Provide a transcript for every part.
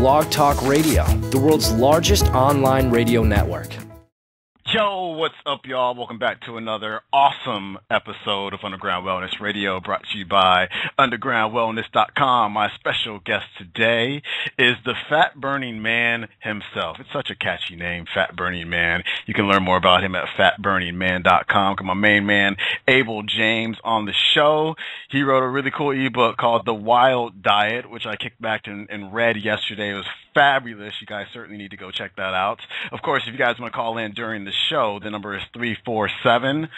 Blog Talk Radio, the world's largest online radio network. Yo, what's up, y'all? Welcome back to another awesome episode of Underground Wellness Radio, brought to you by undergroundwellness.com. My special guest today is the Fat Burning Man himself. It's such a catchy name, Fat Burning Man. You can learn more about him at fatburningman.com. Got my main man, Abel James, on the show. He wrote a really cool ebook called The Wild Diet, which I kicked back and read yesterday. It was fabulous. You guys certainly need to go check that out. Of course, if you guys want to call in during the show, the number is 347-237-5608,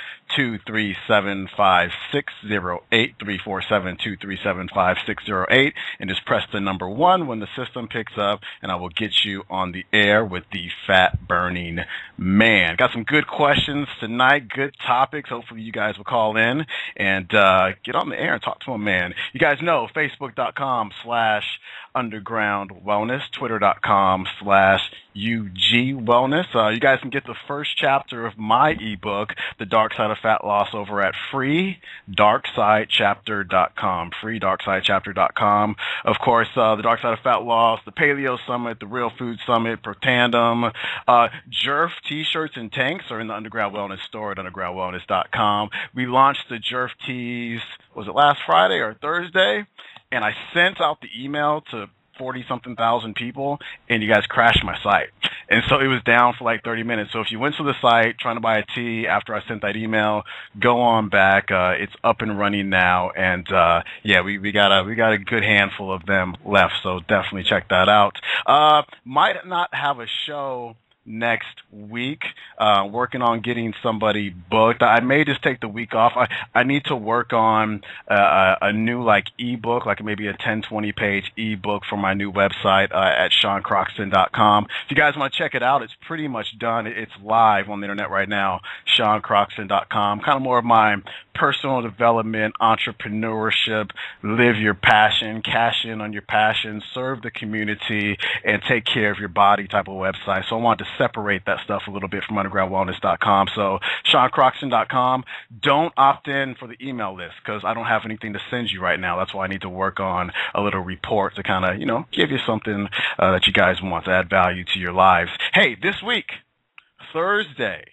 347-237-5608, and just press the number 1 when the system picks up, and I will get you on the air with the Fat Burning Man. Got some good questions tonight, good topics. Hopefully you guys will call in and get on the air and talk to a man. You guys know, Facebook.com/Underground Wellness, Twitter.com/UG Wellness. You guys can get the first chapter of my ebook, The Dark Side of Fat Loss, over at freedarksidechapter.com, freedarksidechapter.com. Of course, The Dark Side of Fat Loss, the Paleo Summit, the Real Food Summit, Per Tandem, Jerf T-shirts and tanks are in the Underground Wellness store at undergroundwellness.com. We launched the Jerf tees, was it last Friday or Thursday? And I sent out the email to 40-something thousand people, and you guys crashed my site. And so it was down for like 30 minutes. So if you went to the site trying to buy a tee after I sent that email, go on back. It's up and running now. And yeah, we got a good handful of them left. So definitely check that out. Might not have a show next week, working on getting somebody booked. I may just take the week off. I need to work on a new ebook, like maybe a 10-20 page ebook for my new website at SeanCroxton.com. If you guys want to check it out, it's pretty much done. It's live on the internet right now, SeanCroxton.com. Kind of more of my personal development, entrepreneurship, live your passion, cash in on your passion, serve the community, and take care of your body type of website. So I want to separate that stuff a little bit from undergroundwellness.com. So SeanCroxton.com. Don't opt in for the email list because I don't have anything to send you right now. That's why I need to work on a little report to kind of, give you something that you guys want to add value to your lives. Hey, this week, Thursday,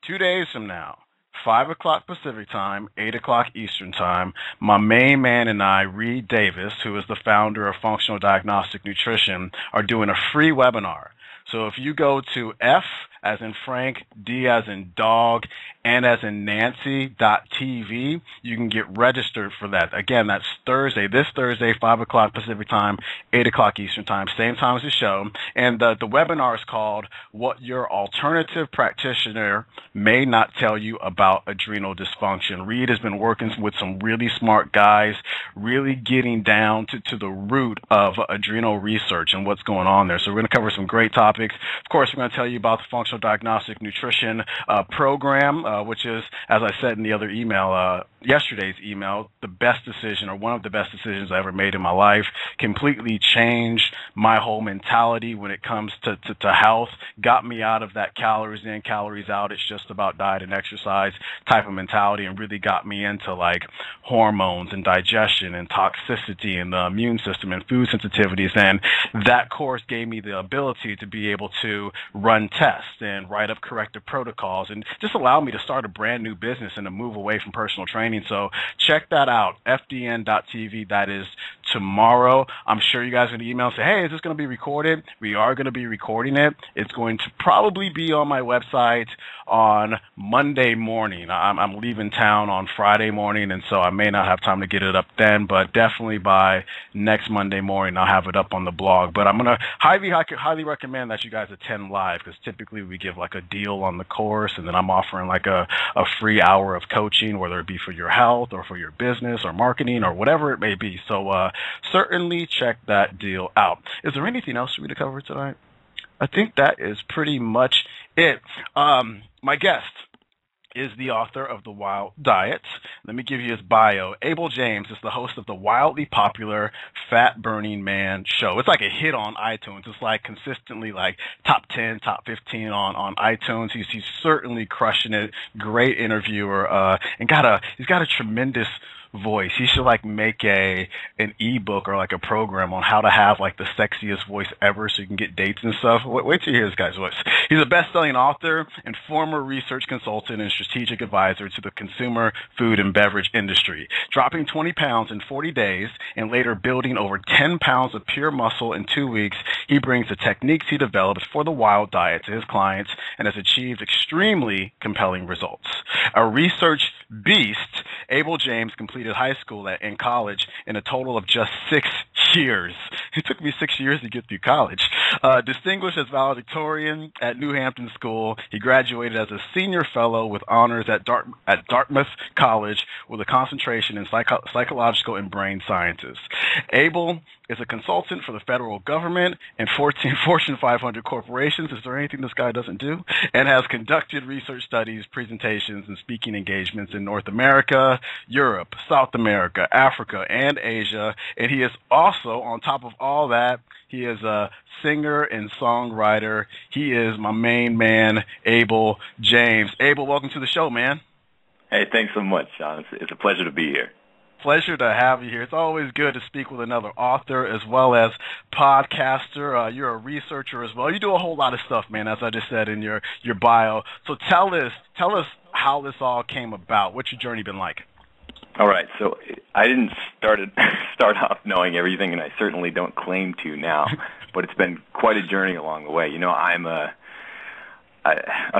2 days from now, 5 o'clock Pacific time, 8 o'clock Eastern time, my main man and I, Reed Davis, who is the founder of Functional Diagnostic Nutrition, are doing a free webinar. So if you go to F as in Frank, D as in dog, N as in Nancy.tv, you can get registered for that. Again, that's this Thursday, 5 o'clock Pacific time, 8 o'clock Eastern time, same time as the show. And the webinar is called What Your Alternative Practitioner May Not Tell You About Adrenal Dysfunction. Reed has been working with some really smart guys, really getting down to the root of adrenal research and what's going on there. So we're going to cover some great topics. Of course, we're going to tell you about the Functional Diagnostic Nutrition program, which is, as I said in the other email, yesterday's email, the best decision or one of the best decisions I ever made in my life. Completely changed my whole mentality when it comes to health. Got me out of that calories in, calories out, it's just about diet and exercise type of mentality, and really got me into hormones and digestion and toxicity and the immune system and food sensitivities. And that course gave me the ability to be able to run tests and write up corrective protocols and just allow me to start a brand new business and to move away from personal training. So check that out, fdn.tv. That is tomorrow. I'm sure you guys are going to email and say, hey, is this going to be recorded? We are going to be recording it. It's going to probably be on my website on Monday morning. I'm leaving town on Friday morning, and so I may not have time to get it up then, but definitely by next Monday morning, I'll have it up on the blog. But I'm going to highly recommend that you guys attend live, because typically we give a deal on the course, and then I'm offering a free hour of coaching, whether it be for your health or for your business or marketing or whatever it may be. So certainly check that deal out. Is there anything else for me to cover tonight? I think that is pretty much it. My guest is the author of The Wild Diet. Let me give you his bio. Abel James is the host of the wildly popular Fat Burning Man show. It's like a hit on iTunes. It's consistently top 10, top 15 on iTunes. He's certainly crushing it. Great interviewer, and he's got a tremendous voice. He should like make an ebook or like a program on how to have like the sexiest voice ever, so you can get dates and stuff. Wait till you hear this guy's voice. He's a best-selling author and former research consultant and strategic advisor to the consumer food and beverage industry, dropping 20 pounds in 40 days and later building over 10 pounds of pure muscle in 2 weeks. He brings the techniques he developed for the wild diet to his clients and has achieved extremely compelling results. A research beast, Abel James completed high school and college in a total of just 6 years. It took me 6 years to get through college. Distinguished as valedictorian at New Hampton School, he graduated as a senior fellow with honors at Dartmouth College with a concentration in psychological and brain sciences. Abel is a consultant for the federal government and 14 Fortune 500 corporations. Is there anything this guy doesn't do? And has conducted research studies, presentations, and speaking engagements in North America, Europe, South America, Africa, and Asia. And he is also, on top of all that, he is a singer and songwriter. He is my main man, Abel James. Abel, welcome to the show, man. Hey, thanks so much, Sean. It's a pleasure to be here. Pleasure to have you here. It's always good to speak with another author as well as podcaster. You're a researcher as well. You do a whole lot of stuff, man, as I just said in your bio. So tell us how this all came about. What's your journey been like? All right, so I didn't start off knowing everything, and I certainly don't claim to now, but it's been quite a journey along the way. You know, I'm a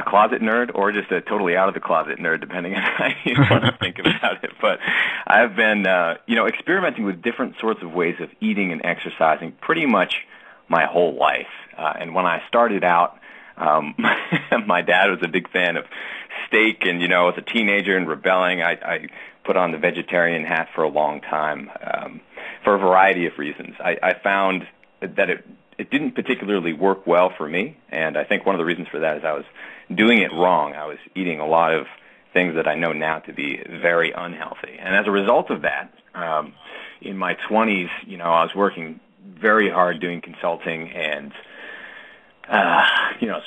closet nerd, or just a totally out of the closet nerd, depending on how you want to think about it. But I've been, experimenting with different sorts of ways of eating and exercising pretty much my whole life. And when I started out, my dad was a big fan of steak, and as a teenager and rebelling, I put on the vegetarian hat for a long time for a variety of reasons. I found that it didn't particularly work well for me, and I think one of the reasons for that is I was doing it wrong. I was eating a lot of things that I know now to be very unhealthy. And as a result of that, in my 20s, I was working very hard doing consulting, and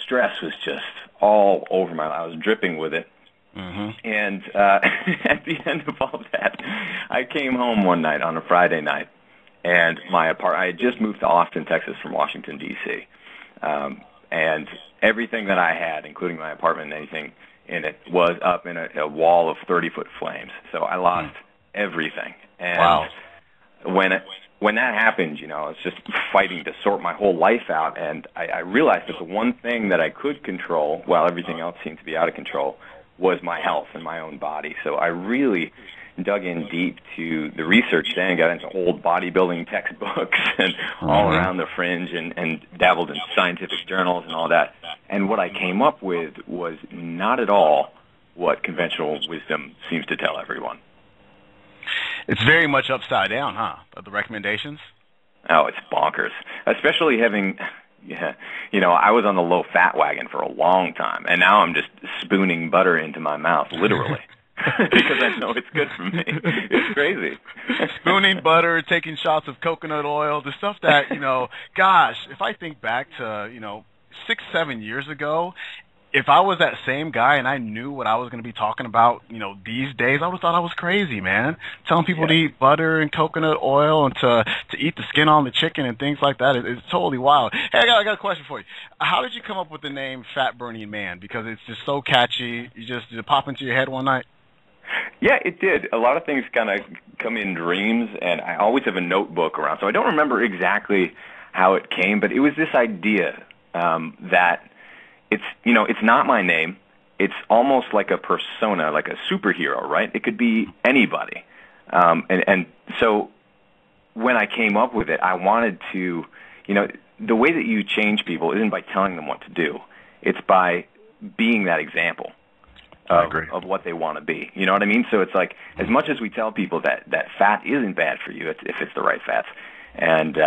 stress was just all over my life. I was dripping with it. Mm-hmm. And at the end of all that, I came home one night on a Friday night, and I had just moved to Austin, Texas from Washington, D.C., and everything that I had, including my apartment and anything in it, was up in a wall of 30-foot flames. So I lost everything. And wow. When that happened, I was just fighting to sort my whole life out, and I realized that the one thing that I could control, while everything else seemed to be out of control, was my health and my own body. So I really dug in deep to the research then, got into old bodybuilding textbooks and all around the fringe, and dabbled in scientific journals and all that. And what I came up with was not at all what conventional wisdom seems to tell everyone. It's very much upside down, huh? The recommendations? Oh, it's bonkers. Especially having, I was on the low-fat wagon for a long time, and now I'm just spooning butter into my mouth, literally. Because I know it's good for me. It's crazy. Spooning butter, taking shots of coconut oil, the stuff that, gosh, if I think back to, 6-7 years ago, if I was that same guy and I knew what I was going to be talking about, these days, I would have thought I was crazy, man. Telling people to eat butter and coconut oil and to eat the skin on the chicken and things like that is totally wild. Hey, I got a question for you. How did you come up with the name Fat Burning Man? Because it's just so catchy. Did it pop into your head one night? Yeah, it did. A lot of things kind of come in dreams, and I always have a notebook around. So I don't remember exactly how it came, but it was this idea that it's not my name. It's almost like a persona, like a superhero, right? It could be anybody. And so when I came up with it, I wanted to, the way that you change people isn't by telling them what to do. It's by being that example of what they want to be. You know what I mean? So it's like, as much as we tell people that fat isn't bad for you if it's the right fats, and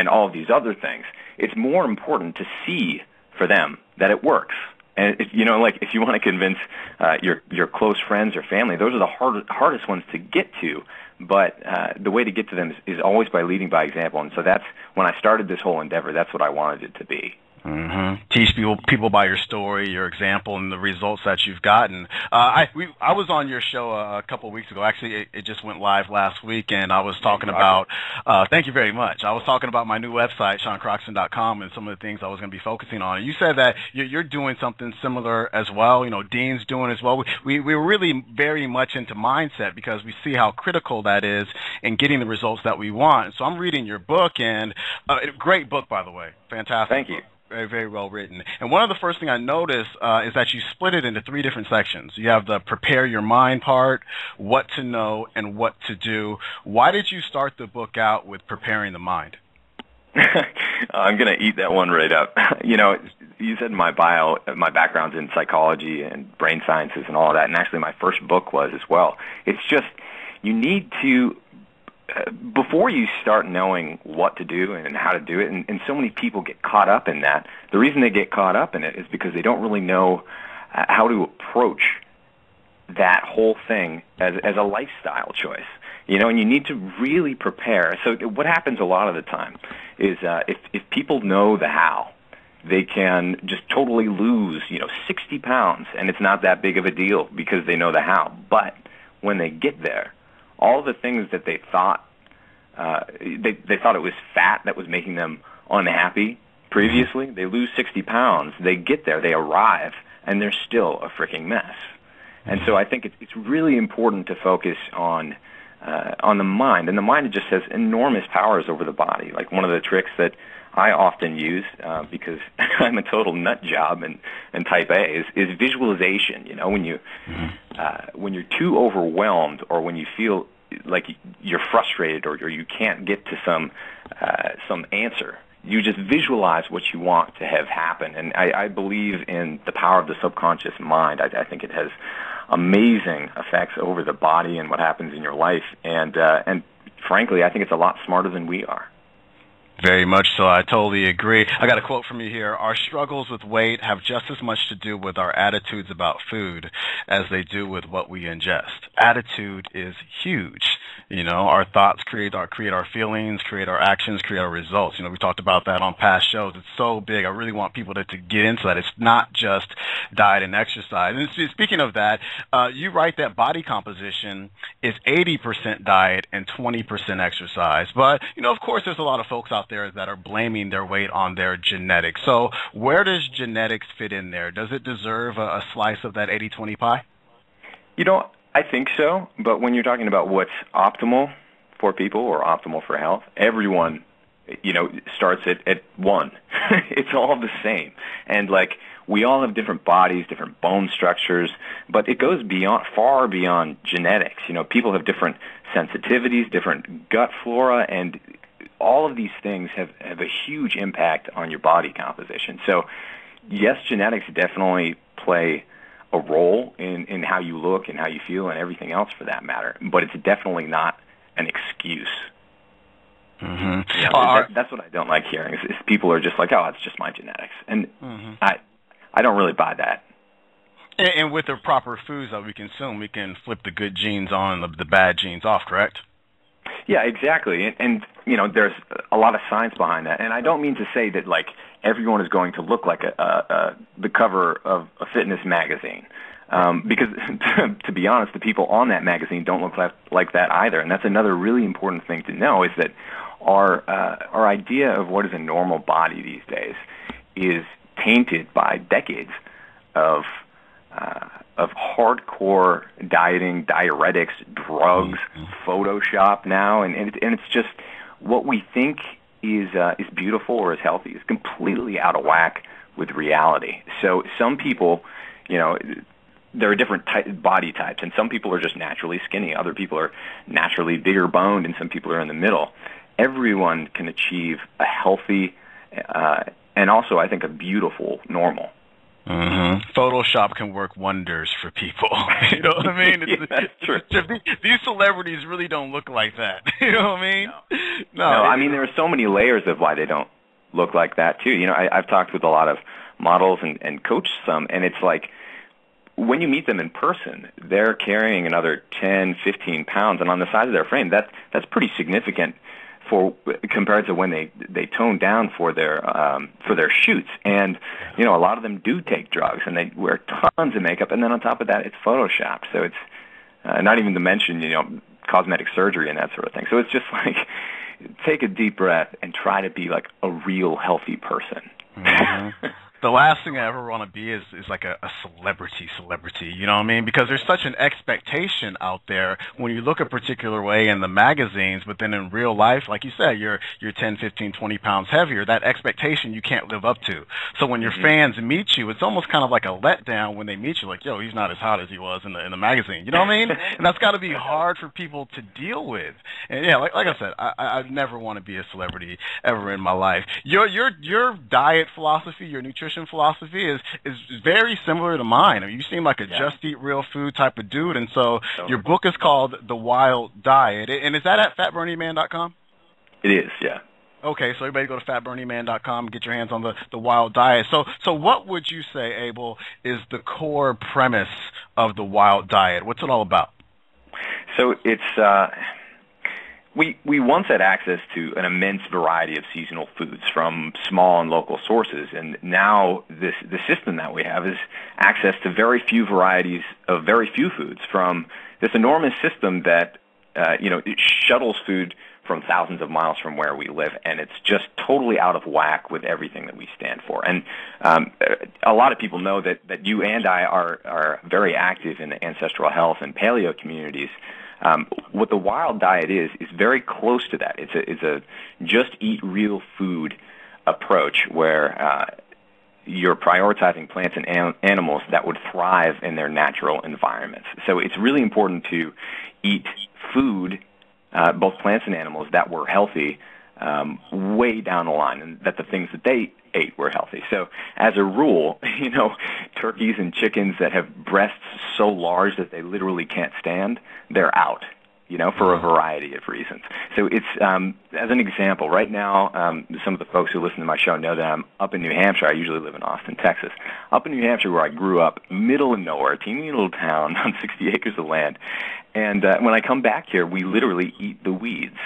all of these other things, it's more important to see for them that it works. And if you want to convince your close friends or family, those are the hardest ones to get to. But the way to get to them is always by leading by example. And so that's when I started this whole endeavor. That's what I wanted it to be. Teach people by your story, your example, and the results that you've gotten. I was on your show a couple of weeks ago. Actually, it just went live last week, and I was talking about. Thank you very much. I was talking about my new website, SeanCroxton.com, and some of the things I was going to be focusing on. And you said that you're doing something similar as well. You know, Dean's doing as well. We're really very much into mindset because we see how critical that is in getting the results that we want. So I'm reading your book, and great book, by the way. Fantastic. Thank you. Very, very well written. And one of the first things I noticed is that you split it into 3 different sections. You have the prepare your mind part, what to know, and what to do. Why did you start the book out with preparing the mind? I'm going to eat that one right up. You know, you said my background's in psychology and brain sciences and all of that, and actually my first book was as well. It's just, you need to, before you start knowing what to do and how to do it, and so many people get caught up in that, the reason they get caught up in it is because they don't really know how to approach that whole thing as a lifestyle choice. You know, and you need to really prepare. So what happens a lot of the time is if people know the how, they can just totally lose, 60 pounds, and it's not that big of a deal because they know the how. But when they get there, all the things that they thought they thought it was fat that was making them unhappy previously, they lose 60 pounds, they get there, they arrive, and they're still a freaking mess. And so I think it's really important to focus on the mind, and the mind just has enormous powers over the body. Like one of the tricks that I often use, because I'm a total nut job and type A, is visualization. You know, when you're too overwhelmed, or when you feel like you're frustrated, or you can't get to some answer, you just visualize what you want to have happen. And I believe in the power of the subconscious mind. I think it has amazing effects over the body and what happens in your life. And frankly, I think it's a lot smarter than we are. Very much so. I totally agree. I got a quote from you here. Our struggles with weight have just as much to do with our attitudes about food as they do with what we ingest. Attitude is huge. You know, our thoughts create our feelings, create our actions, create our results. You know, we talked about that on past shows. It's so big. I really want people to get into that. It's not just diet and exercise. And speaking of that, you write that body composition is 80% diet and 20% exercise. But, you know, of course, there's a lot of folks out there that are blaming their weight on their genetics. So where does genetics fit in there? Does it deserve a slice of that 80-20 pie? You know, I think so, but when you're talking about what's optimal for people or optimal for health, everyone, starts at 1. It's all the same. And like, we all have different bodies, different bone structures, but it goes far beyond genetics. You know, people have different sensitivities, different gut flora, and all of these things have a huge impact on your body composition. So yes, genetics definitely play a role in how you look and how you feel and everything else for that matter, but it's definitely not an excuse. Mm-hmm. You know, that's what I don't like hearing is people are just like, oh, it's just my genetics. And I don't really buy that. And with the proper foods that we consume, we can flip the good genes on, the bad genes off, correct? Yeah, exactly. And there's a lot of science behind that. And I don't mean to say that, like, everyone is going to look like the cover of a fitness magazine. Because, to be honest, the people on that magazine don't look like that either. And that's another really important thing to know is that our idea of what is a normal body these days is tainted by decades of hardcore dieting, diuretics, drugs, Photoshop now, and it's just what we think is beautiful or is healthy is completely out of whack with reality. So some people, there are different body types, and some people are just naturally skinny. Other people are naturally bigger boned, and some people are in the middle. Everyone can achieve a healthy and also, I think, a beautiful normal. Mm-hmm. Photoshop can work wonders for people. You know what I mean? Yeah, that's true. These celebrities really don't look like that. You know what I mean? No, I mean, there are so many layers of why they don't look like that, too. You know, I've talked with a lot of models and coached some, and it's like when you meet them in person, they're carrying another 10, 15 pounds, and on the side of their frame, that's pretty significant compared to when they tone down for their shoots. And a lot of them do take drugs and they wear tons of makeup, and then on top of that, it's photoshopped. So it's not even to mention cosmetic surgery and that sort of thing. So it's just like, take a deep breath and try to be like a real healthy person. Mm-hmm. The last thing I ever want to be is like a celebrity, you know what I mean? Because there's such an expectation out there when you look a particular way in the magazines, but then in real life, like you said, you're 10, 15, 20 pounds heavier. That expectation you can't live up to. So when your fans meet you, it's almost kind of like a letdown when they meet you, like, yo, he's not as hot as he was in the magazine. You know what I mean? And that's got to be hard for people to deal with. And yeah, like I said, I'd never want to be a celebrity ever in my life. Your diet philosophy, your nutrition philosophy is very similar to mine. I mean, you seem like a just eat real food type of dude, and so your book is called The Wild Diet. And is that at fatburningman.com? It is, yeah. Okay, so everybody go to fatburningman.com and get your hands on the Wild Diet. So what would you say, Abel, is the core premise of the Wild Diet? What's it all about? So it's We once had access to an immense variety of seasonal foods from small and local sources, and now the system that we have is access to very few varieties of very few foods from this enormous system that it shuttles food from thousands of miles from where we live, and it's just totally out of whack with everything that we stand for. And a lot of people know that you and I are very active in the ancestral health and paleo communities. What the Wild Diet is very close to that. It's a just eat real food approach where you're prioritizing plants and animals that would thrive in their natural environments. So it's really important to eat food, both plants and animals, that were healthy way down the line, and that the things that they ate were healthy. So as a rule, turkeys and chickens that have breasts so large that they literally can't stand, they're out, for a variety of reasons. So it's, as an example, right now, some of the folks who listen to my show know that I'm up in New Hampshire. I usually live in Austin, Texas. Up in New Hampshire, where I grew up, middle of nowhere, teeny little town on 60 acres of land. And when I come back here, we literally eat the weeds.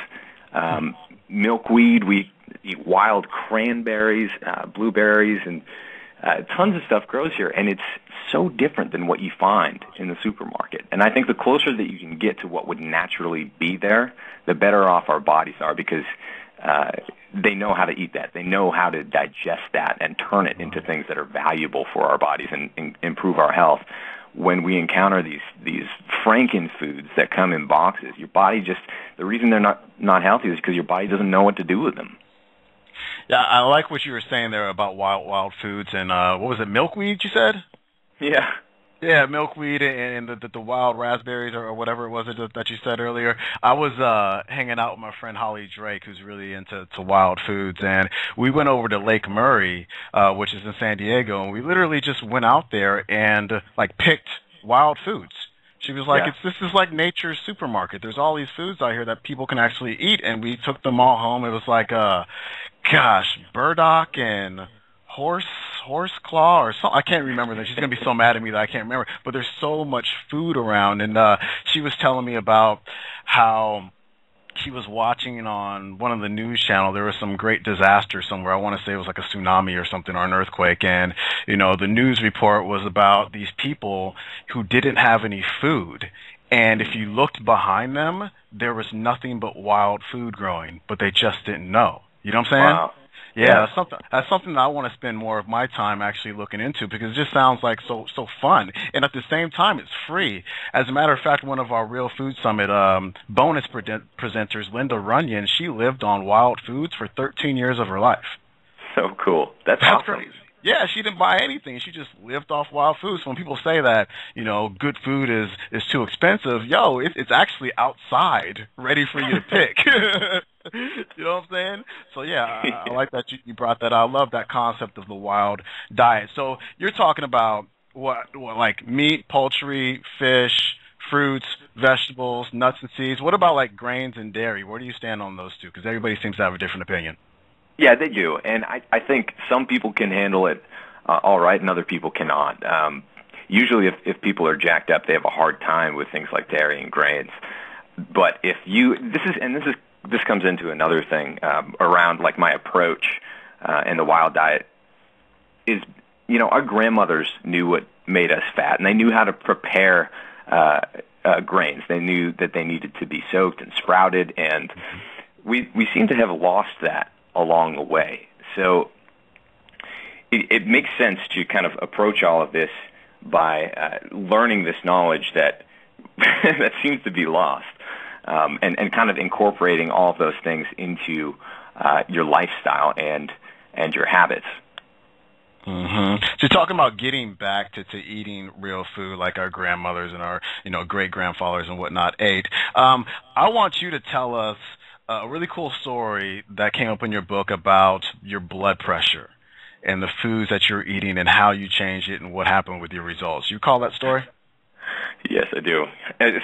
Milkweed, we eat wild cranberries, blueberries, and tons of stuff grows here, and it's so different than what you find in the supermarket. And I think the closer that you can get to what would naturally be there, the better off our bodies are, because they know how to eat that. They know how to digest that and turn it into things that are valuable for our bodies and improve our health. When we encounter these Franken foods that come in boxes, your body the reason they're not healthy is because your body doesn't know what to do with them. Yeah, I like what you were saying there about wild foods, and what was it, milkweed you said? Yeah. Yeah, milkweed and the wild raspberries or whatever it was that you said earlier. I was hanging out with my friend Holly Drake, who's really into wild foods, and we went over to Lake Murray, which is in San Diego, and we literally just went out there and picked wild foods. She was like, this is like nature's supermarket. There's all these foods out here that people can actually eat, and we took them all home. It was like, burdock and horse claw or something. I can't remember that. She's going to be so mad at me that I can't remember. But there's so much food around, and she was telling me about how she was watching on one of the news channels. There was some great disaster somewhere. I want to say it was like a tsunami or something, or an earthquake. And, the news report was about these people who didn't have any food. And if you looked behind them, there was nothing but wild food growing, but they just didn't know. You know what I'm saying? Wow. Yeah, that's something that I want to spend more of my time actually looking into, because it just sounds like so fun, and at the same time it's free. As a matter of fact, one of our Real Food Summit bonus presenters, Linda Runyon, she lived on wild foods for 13 years of her life. So cool. That's awesome. Crazy. Yeah, she didn't buy anything. She just lived off wild foods. So when people say that, good food is too expensive, it's actually outside, ready for you to pick. You know what I'm saying? So, yeah, I like that you brought that out. I love that concept of the Wild Diet. So you're talking about what like meat, poultry, fish, fruits, vegetables, nuts and seeds. What about like grains and dairy? Where do you stand on those two? Because everybody seems to have a different opinion. Yeah, they do, and I think some people can handle it all right, and other people cannot. Usually, if people are jacked up, they have a hard time with things like dairy and grains. But this is this comes into another thing around like my approach in the wild diet is, our grandmothers knew what made us fat, and they knew how to prepare grains. They knew that they needed to be soaked and sprouted, and we seem to have lost that along the way. So it makes sense to kind of approach all of this by learning this knowledge that that seems to be lost, and kind of incorporating all of those things into your lifestyle and your habits. Mm-hmm. So you're talking about getting back to eating real food like our grandmothers and our great-grandfathers and whatnot ate. I want you to tell us a really cool story that came up in your book about your blood pressure and the foods that you're eating and how you changed it and what happened with your results. You recall that story? Yes, I do.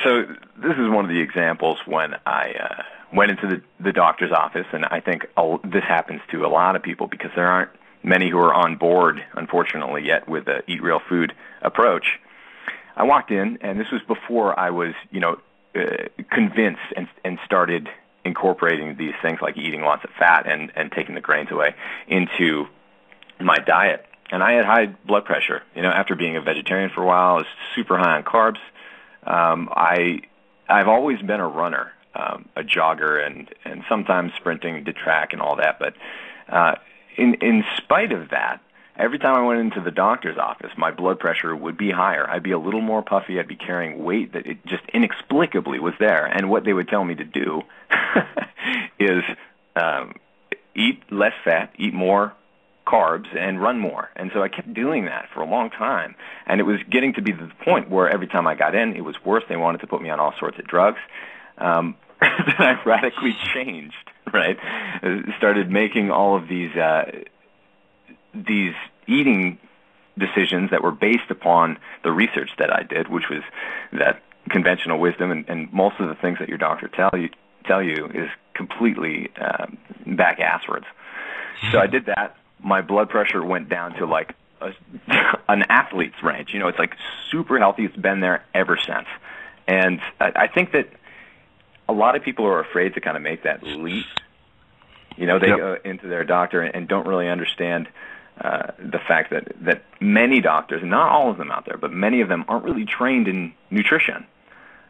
So this is one of the examples when I went into the doctor's office, and I think this happens to a lot of people because there aren't many who are on board, unfortunately, yet with the Eat Real Food approach. I walked in, and this was before I was, convinced and started incorporating these things like eating lots of fat and taking the grains away into my diet. And I had high blood pressure. After being a vegetarian for a while, I was super high on carbs. I've always been a runner, a jogger, and sometimes sprinting, did track and all that. But in spite of that, every time I went into the doctor's office, my blood pressure would be higher. I'd be a little more puffy. I'd be carrying weight that it just inexplicably was there. And what they would tell me to do is eat less fat, eat more carbs, and run more. And so I kept doing that for a long time. And it was getting to be the point where every time I got in, it was worse. They wanted to put me on all sorts of drugs. Then I radically changed, right? Started making all of these eating decisions that were based upon the research that I did, which was that conventional wisdom and most of the things that your doctor tell you is completely back asswards. So I did that. My blood pressure went down to like an athlete's range. It's like super healthy. It's been there ever since. And I think that a lot of people are afraid to kind of make that leap. They go into their doctor and don't really understand the fact that many doctors, not all of them out there, but many of them aren't really trained in nutrition.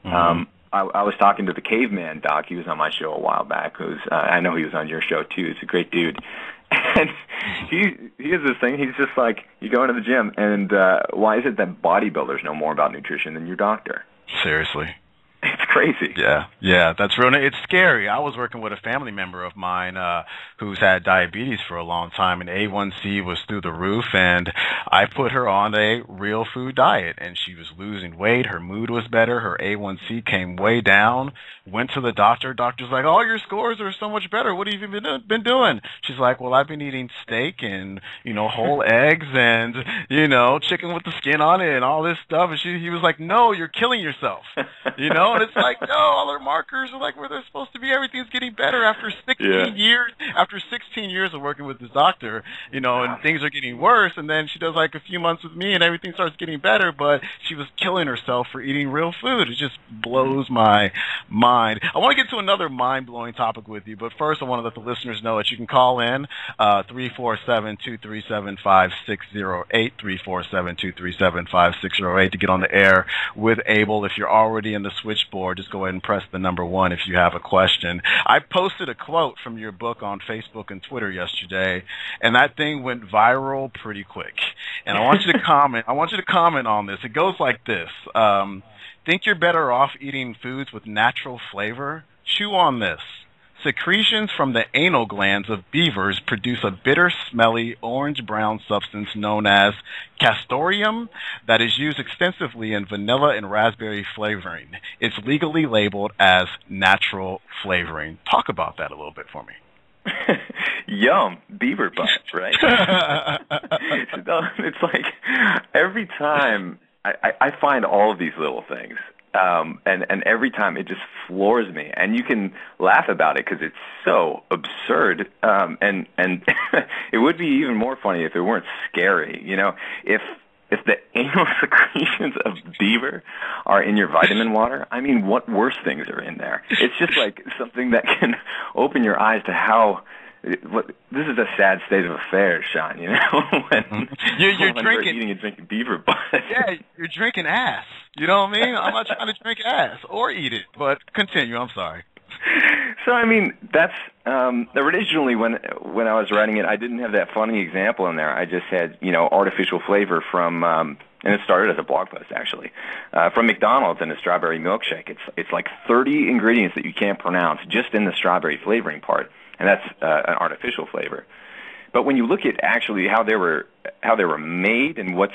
Mm-hmm. I was talking to the Caveman doc. He was on my show a while back. I know he was on your show too. He's a great dude. And he has this thing. He's just like, you go into the gym, and why is it that bodybuilders know more about nutrition than your doctor? Seriously. It's crazy. Yeah, that's real. It's scary. I was working with a family member of mine who's had diabetes for a long time, and A1C was through the roof, and I put her on a real food diet, and she was losing weight. Her mood was better. Her A1C came way down. Went to the doctor. Doctor's like, "Oh, your scores are so much better. What have you been doing?" She's like, "Well, I've been eating steak and whole eggs and chicken with the skin on it and all this stuff." And he was like, "No, you're killing yourself." And it's like, no, all our markers are like where they're supposed to be. Everything's getting better after 16 years. After 16 years of working with this doctor, and things are getting worse. And then she does like a few months with me, and everything starts getting better. But she was killing herself for eating real food. It just blows my mind. I want to get to another mind-blowing topic with you, but first I want to let the listeners know that you can call in 347-237-5608, 347-237-5608 to get on the air with Abel. If you're already in the switchboard, just go ahead and press the number 1 if you have a question. I posted a quote from your book on Facebook and Twitter yesterday, and that thing went viral pretty quick. And I want you to comment. I want you to comment on this. It goes like this. Think you're better off eating foods with natural flavor? Chew on this. Secretions from the anal glands of beavers produce a bitter, smelly, orange-brown substance known as castoreum that is used extensively in vanilla and raspberry flavoring. It's legally labeled as natural flavoring. Talk about that a little bit for me. Yum, beaver butts, right? It's like every time I find all of these little things. And every time it just floors me, and you can laugh about it because it's so absurd. And it would be even more funny if it weren't scary. If if the anal secretions of beaver are in your vitamin water, I mean, what worse things are in there? It's just like something that can open your eyes to how. This is a sad state of affairs, Sean. You know, when you're when drinking, we're eating and drinking beaver blood. Yeah, you're drinking ass. You know what I mean? I'm not trying to drink ass or eat it, but continue. I'm sorry. So I mean, that's originally when I was writing it, I didn't have that funny example in there. I just had artificial flavor from, and it started as a blog post actually, from McDonald's in a strawberry milkshake. It's like 30 ingredients that you can't pronounce just in the strawberry flavoring part, and that's an artificial flavor. But when you look at actually how they were made and what's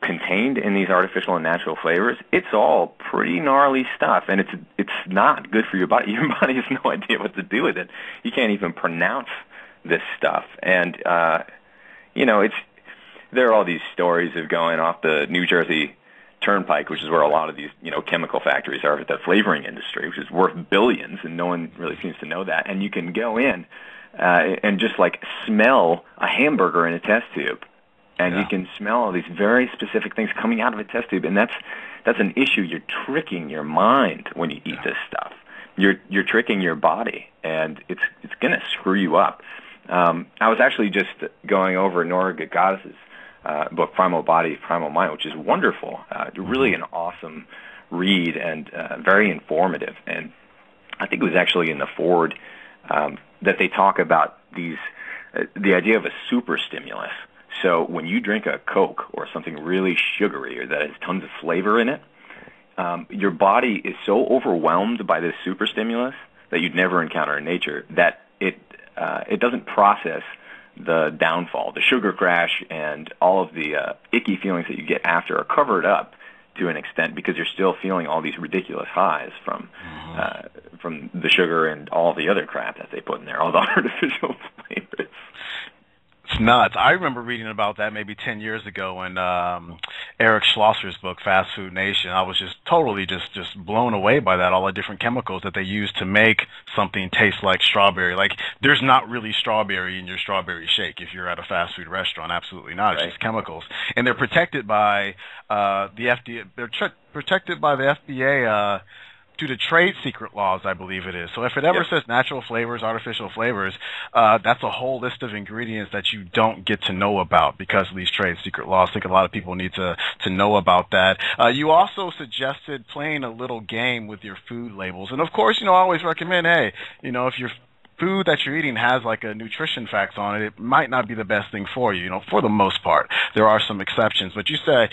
contained in these artificial and natural flavors, it's all pretty gnarly stuff, and it's not good for your body. Your body has no idea what to do with it. You can't even pronounce this stuff, and there are all these stories of going off the New Jersey Turnpike, which is where a lot of these chemical factories are, the flavoring industry, which is worth billions, and no one really seems to know that. And you can go in and just like smell a hamburger in a test tube. And you can smell all these very specific things coming out of a test tube, and that's an issue. You're tricking your mind when you eat this stuff. You're tricking your body, and it's going to screw you up. I was actually just going over Nora Gagauz's book, Primal Body, Primal Mind, which is wonderful. Really an awesome read and very informative. And I think it was actually in the foreword that they talk about the idea of a super stimulus. So when you drink a Coke or something really sugary or that has tons of flavor in it, your body is so overwhelmed by this super stimulus that you'd never encounter in nature that it doesn't process the downfall. The sugar crash and all of the icky feelings that you get after are covered up to an extent because you're still feeling all these ridiculous highs from the sugar and all the other crap that they put in there, all the artificial flavors. It's nuts. I remember reading about that maybe 10 years ago in Eric Schlosser's book, Fast Food Nation. I was just totally just blown away by that, all the different chemicals that they use to make something taste like strawberry. Like, there's not really strawberry in your strawberry shake if you're at a fast food restaurant. Absolutely not. It's just chemicals. And they're protected by the FDA. They're protected by the FDA due to trade secret laws, I believe it is. So if it ever says natural flavors, artificial flavors, that's a whole list of ingredients that you don't get to know about because of these trade secret laws. I think a lot of people need to know about that. You also suggested playing a little game with your food labels. And, of course, I always recommend, hey, if you're food that you're eating has like a nutrition facts on it, it might not be the best thing for you, for the most part. There are some exceptions, but you say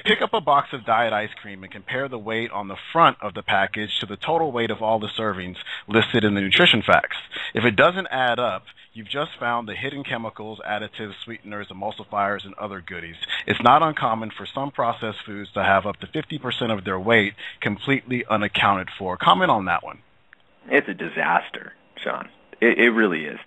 pick up a box of diet ice cream and compare the weight on the front of the package to the total weight of all the servings listed in the nutrition facts. If it doesn't add up, you've just found the hidden chemicals, additives, sweeteners, emulsifiers, and other goodies. It's not uncommon for some processed foods to have up to 50% of their weight completely unaccounted for. Comment on that one. It's a disaster, Sean. It really is.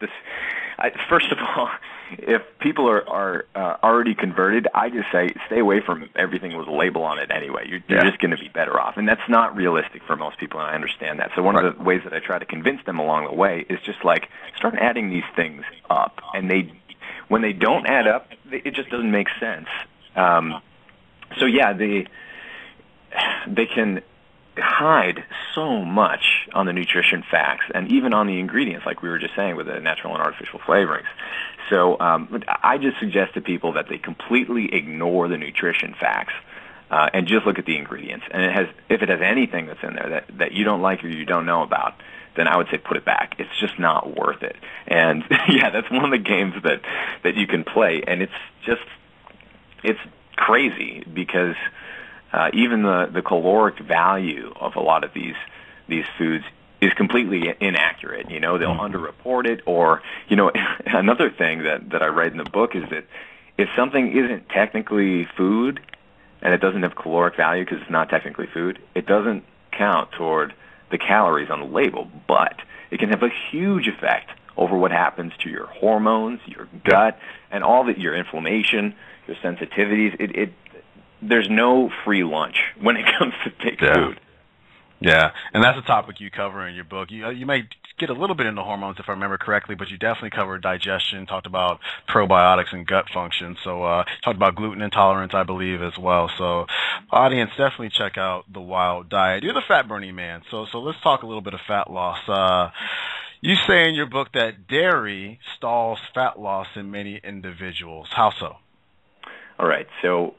First of all, if people are already converted, I just say stay away from everything with a label on it anyway. You're just going to be better off. And that's not realistic for most people, and I understand that. So one of the ways that I try to convince them along the way is just like start adding these things up. And when they don't add up, it just doesn't make sense. So yeah, they can hide so much on the nutrition facts and even on the ingredients, like we were just saying with the natural and artificial flavorings. So I just suggest to people that they completely ignore the nutrition facts and just look at the ingredients. And if it has anything that's in there that you don't like or you don't know about, then I would say put it back. It's just not worth it. And yeah, that's one of the games that you can play. And it's crazy because even the caloric value of a lot of these foods is completely inaccurate. They'll underreport it, or another thing that I read in the book is that if something isn't technically food and it doesn't have caloric value because it's not technically food, it doesn't count toward the calories on the label, but it can have a huge effect over what happens to your hormones, your gut, and all your inflammation, your sensitivities. There's no free lunch when it comes to baked food. Yeah, and that's a topic you cover in your book. You may get a little bit into hormones, if I remember correctly, but you definitely covered digestion, talked about probiotics and gut function. So talked about gluten intolerance, I believe, as well. So audience, definitely check out The Wild Diet. You're the fat burning man, so let's talk a little bit of fat loss. You say in your book that dairy stalls fat loss in many individuals. How so? All right. So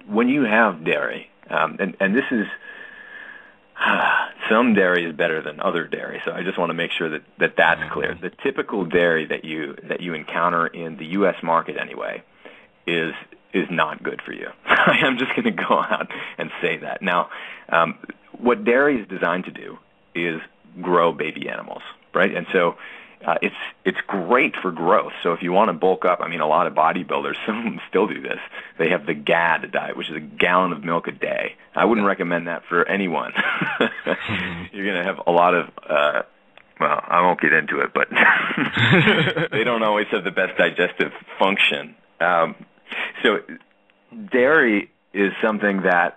when you have dairy, and this is some dairy is better than other dairy, so I just want to make sure that's clear. The typical dairy that you encounter in the U.S. market anyway is not good for you. I'm just going to go out and say that. Now, what dairy is designed to do is grow baby animals, right? And so it's great for growth. So if you want to bulk up, I mean, a lot of bodybuilders, some of them still do this. They have the GAD diet, which is a gallon of milk a day. I wouldn't recommend that for anyone. You're going to have a lot of, well, I won't get into it, but they don't always have the best digestive function. So dairy is something that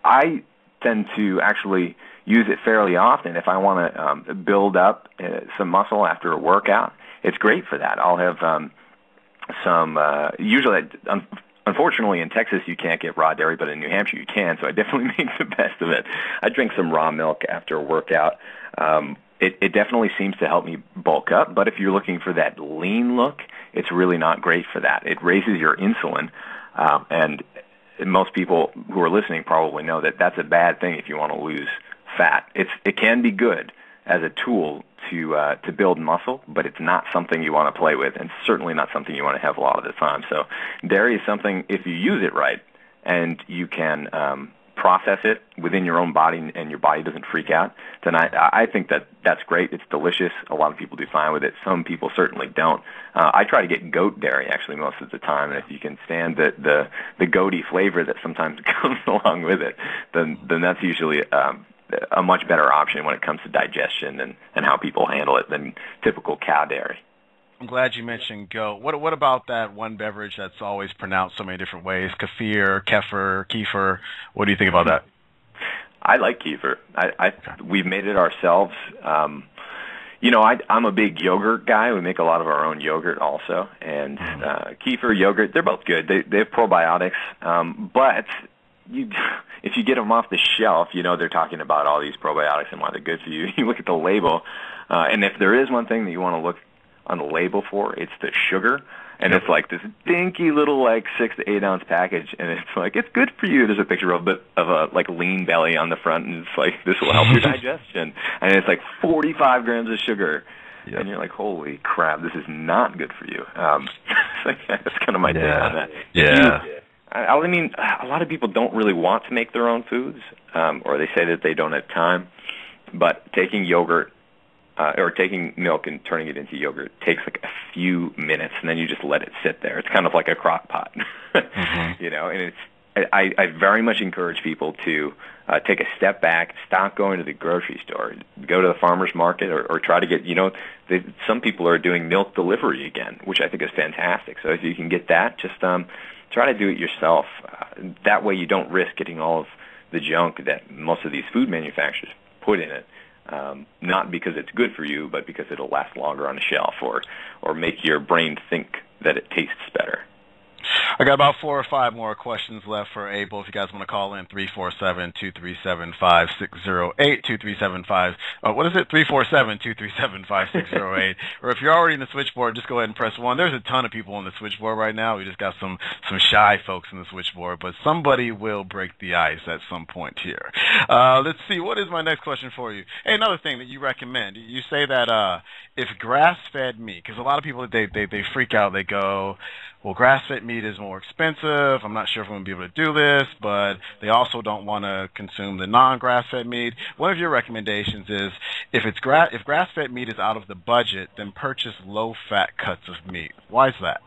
I tend to actually use it fairly often. If I want to build up some muscle after a workout, it's great for that. I'll have usually, unfortunately in Texas you can't get raw dairy, but in New Hampshire you can, so I definitely make the best of it. I drink some raw milk after a workout. It definitely seems to help me bulk up, but if you're looking for that lean look, it's really not great for that. It raises your insulin, and most people who are listening probably know that that's a bad thing if you want to lose fat. It can be good as a tool to build muscle, but it's not something you want to play with, and certainly not something you want to have a lot of the time. So dairy is something, if you use it right, and you can process it within your own body and your body doesn't freak out, then I think that's great. It's delicious. A lot of people do fine with it. Some people certainly don't. I try to get goat dairy actually most of the time, and if you can stand the goaty flavor that sometimes comes along with it, then that's usually a much better option when it comes to digestion and how people handle it than typical cow dairy. I'm glad you mentioned goat. What about that one beverage that's always pronounced so many different ways? Kefir. What do you think about that? I like kefir. We've made it ourselves. I'm a big yogurt guy. We make a lot of our own yogurt also. And kefir, yogurt, they're both good. They have probiotics. But if you get them off the shelf, they're talking about all these probiotics and why they're good for you. You look at the label, and if there is one thing that you want to look on the label for, it's the sugar, and it's like this dinky little 6 to 8 ounce package, and it's like it's good for you. There's a picture of a lean belly on the front, and it's like this will help your digestion, and it's like 45 grams of sugar. Yep. And you're like, holy crap, this is not good for you. That's kind of my take on that. Yeah. I mean, a lot of people don't really want to make their own foods, or they say that they don't have time. But taking yogurt or taking milk and turning it into yogurt takes a few minutes, and then you just let it sit there. It's kind of like a crock pot, And I very much encourage people to take a step back, stop going to the grocery store, go to the farmer's market, or try to get, some people are doing milk delivery again, which I think is fantastic. So if you can get that, just try to do it yourself. That way you don't risk getting all of the junk that most of these food manufacturers put in it, not because it's good for you, but because it'll last longer on the shelf or make your brain think that it tastes better. I got about 4 or 5 more questions left for Abel. If you guys want to call in, 347-237-5608, 2375. What is it? 347-237-5608. Or if you're already in the switchboard, just go ahead and press 1. There's a ton of people on the switchboard right now. We just got some shy folks in the switchboard, but somebody will break the ice at some point here. Let's see. What is my next question for you? Hey, another thing that you recommend. You say that if grass-fed meat, because a lot of people, they freak out. They go, well, grass-fed meat is more expensive. I'm not sure if I'm going to be able to do this, but they also don't want to consume the non-grass-fed meat. One of your recommendations is if grass-fed meat is out of the budget, then purchase low-fat cuts of meat. Why is that?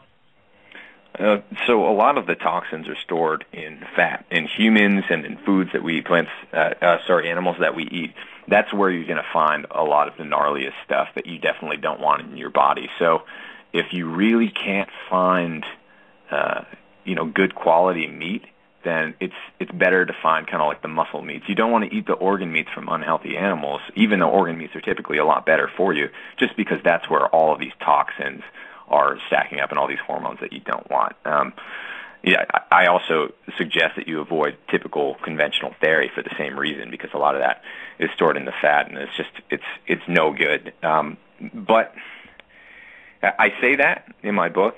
So a lot of the toxins are stored in fat, in humans and in foods that we eat, animals that we eat. That's where you're going to find a lot of the gnarliest stuff that you definitely don't want in your body. So if you really can't find, good quality meat, then it's better to find kind of like the muscle meats. You don't want to eat the organ meats from unhealthy animals, even though organ meats are typically a lot better for you, just because that's where all of these toxins are stacking up and all these hormones that you don't want. Yeah, I also suggest that you avoid typical conventional dairy for the same reason, because a lot of that is stored in the fat, and it's no good. But I say that in my book,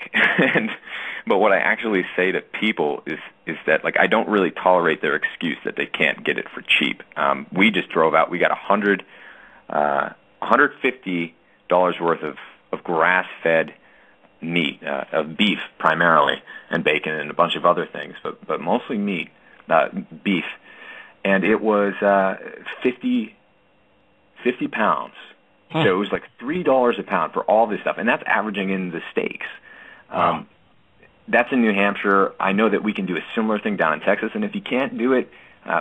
but what I actually say to people is that, like, I don't really tolerate their excuse that they can't get it for cheap. We just drove out. We got $150 worth of grass-fed meat, of beef primarily, and bacon and a bunch of other things, but mostly meat, beef, and it was 50 pounds. So it was like $3 a pound for all this stuff, and that's averaging in the steaks. Wow. That's in New Hampshire. I know that we can do a similar thing down in Texas, and if you can't do it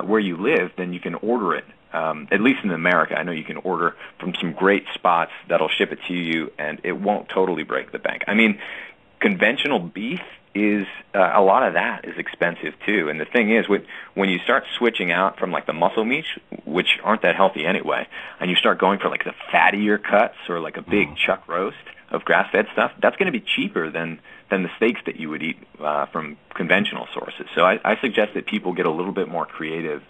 where you live, then you can order it. At least in America, I know you can order from some great spots that'll ship it to you, and it won't totally break the bank. I mean, conventional beef is a lot of that is expensive too. And the thing is, when you start switching out from like the muscle meats, which aren't that healthy anyway, and you start going for like the fattier cuts or like a big chuck roast of grass-fed stuff, that's going to be cheaper than the steaks that you would eat from conventional sources. So I suggest that people get a little bit more creative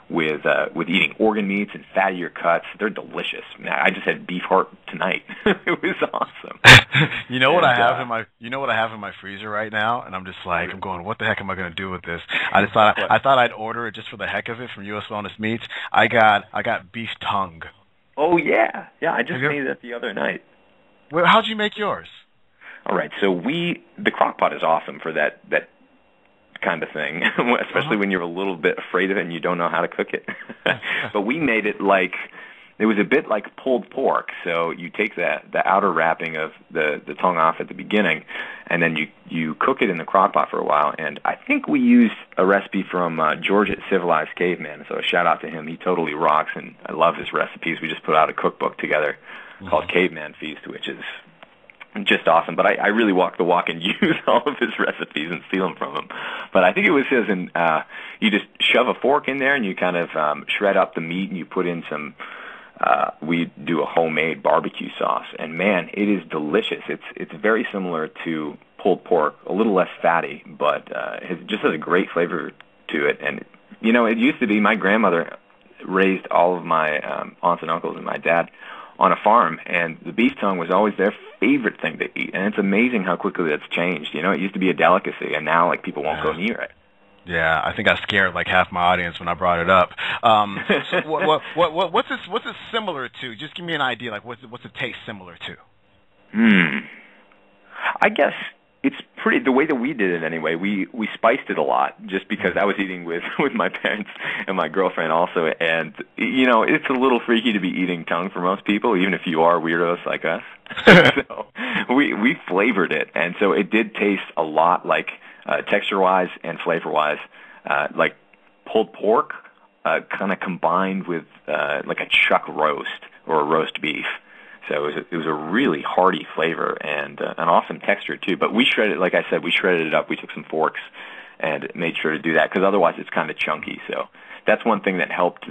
with eating organ meats and fattier cuts. They're delicious. I just had beef heart tonight. It was awesome. You know what I have in my freezer right now, and I'm just like, I'm going, what the heck am I going to do with this? I thought I'd order it just for the heck of it from U.S. Wellness Meats. I got beef tongue. Oh yeah. I just made that the other night. Well, how'd you make yours? All right, so the crock pot is awesome for that kind of thing, especially when you're a little bit afraid of it and you don't know how to cook it. But we made it like, it was a bit like pulled pork. So you take the outer wrapping of the tongue off at the beginning, and then you cook it in the crock pot for a while. And I think we used a recipe from George at Civilized Caveman, so a shout out to him. He totally rocks, and I love his recipes. We just put out a cookbook together called Caveman Feast, which is just awesome. But I really walk the walk and use all of his recipes and steal them from him. But I think it was his, and you just shove a fork in there and you kind of shred up the meat, and you put in some, we do a homemade barbecue sauce, and man, it is delicious. It's very similar to pulled pork, a little less fatty, but it just has a great flavor to it. And, you know, it used to be my grandmother raised all of my aunts and uncles and my dad on a farm, and the beef tongue was always their favorite thing to eat. And it's amazing how quickly that's changed. You know, it used to be a delicacy, and now like people won't go near it. Yeah, I think I scared like half my audience when I brought it up. So what's it similar to? Just give me an idea. Like, what's it taste similar to? I guess it's pretty, the way that we did it anyway, we spiced it a lot, just because I was eating with my parents and my girlfriend also, and, you know, it's a little freaky to be eating tongue for most people, even if you are weirdos like us. So we flavored it, and so it did taste a lot like, texture-wise and flavor-wise, like pulled pork, kind of combined with like a chuck roast or a roast beef. So it was a really hearty flavor and an awesome texture too. But we shredded, like I said, we shredded it up. We took some forks and made sure to do that, because otherwise it's kind of chunky. So that's one thing that helped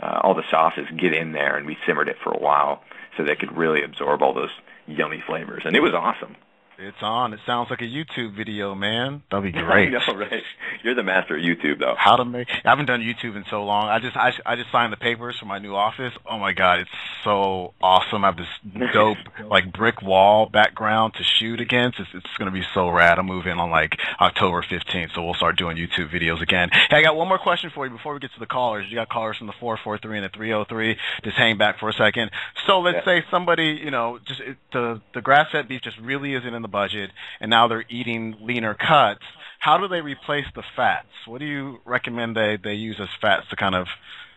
all the sauces get in there, and we simmered it for a while so they could really absorb all those yummy flavors. And it was awesome. It's on. It sounds like a YouTube video, man. That'll be great. I know, right? You're the master of YouTube, though. How to make? I haven't done YouTube in so long. I just signed the papers for my new office. Oh my God, it's so awesome. I have this dope like brick wall background to shoot against. It's gonna be so rad. I'll move in on like October 15th, so we'll start doing YouTube videos again. Hey, I got one more question for you before we get to the callers. You got callers from the 443 and the 303. Just hang back for a second. So let's say somebody, you know, just the grass-fed beef just really isn't in the budget, and now they're eating leaner cuts. How do they replace the fats? What do you recommend they use as fats to kind of,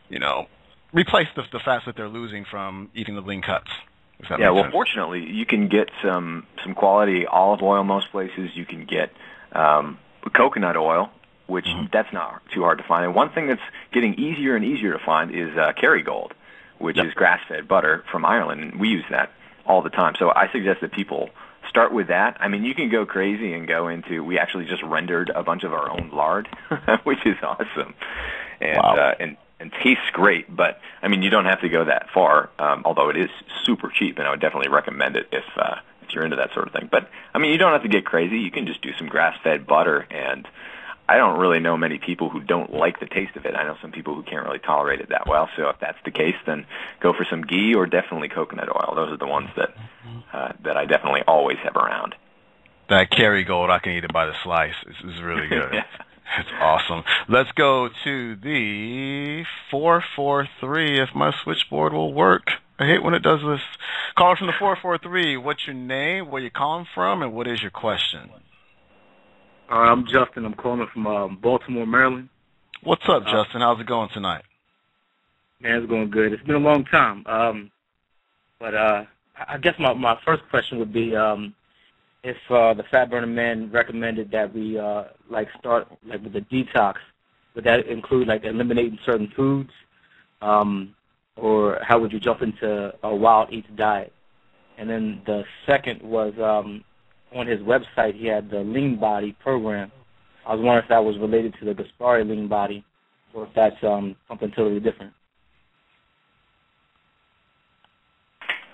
you know, replace the fats that they're losing from eating the lean cuts? Yeah, well, fortunately, you can get some quality olive oil most places. You can get coconut oil, which that's not too hard to find. And one thing that's getting easier and easier to find is Kerrygold, which is grass-fed butter from Ireland, and we use that all the time. So I suggest that people start with that. I mean, you can go crazy and go into. We actually just rendered a bunch of our own lard, which is awesome, and wow. And tastes great. But I mean, you don't have to go that far. Although it is super cheap, and I would definitely recommend it if you're into that sort of thing. But I mean, you don't have to get crazy. You can just do some grass-fed butter, and I don't really know many people who don't like the taste of it. I know some people who can't really tolerate it that well. So if that's the case, then go for some ghee or definitely coconut oil. Those are the ones that I definitely always have around. That Kerrygold, I can eat it by the slice. This is really good. Yeah. It's awesome. Let's go to the 443 if my switchboard will work. I hate when it does this. Caller from the 443, what's your name, where you calling from, and what is your question? I'm Justin. I'm calling from Baltimore, Maryland. What's up, Justin? How's it going tonight? Man, it's going good. It's been a long time. But I guess my first question would be if the Fat Burner Man recommended that we start with the detox, would that include eliminating certain foods, or how would you jump into a wild eats diet? And then the second was on his website he had the Lean Body program. I was wondering if that was related to the Gaspari Lean Body, or if that's something totally different.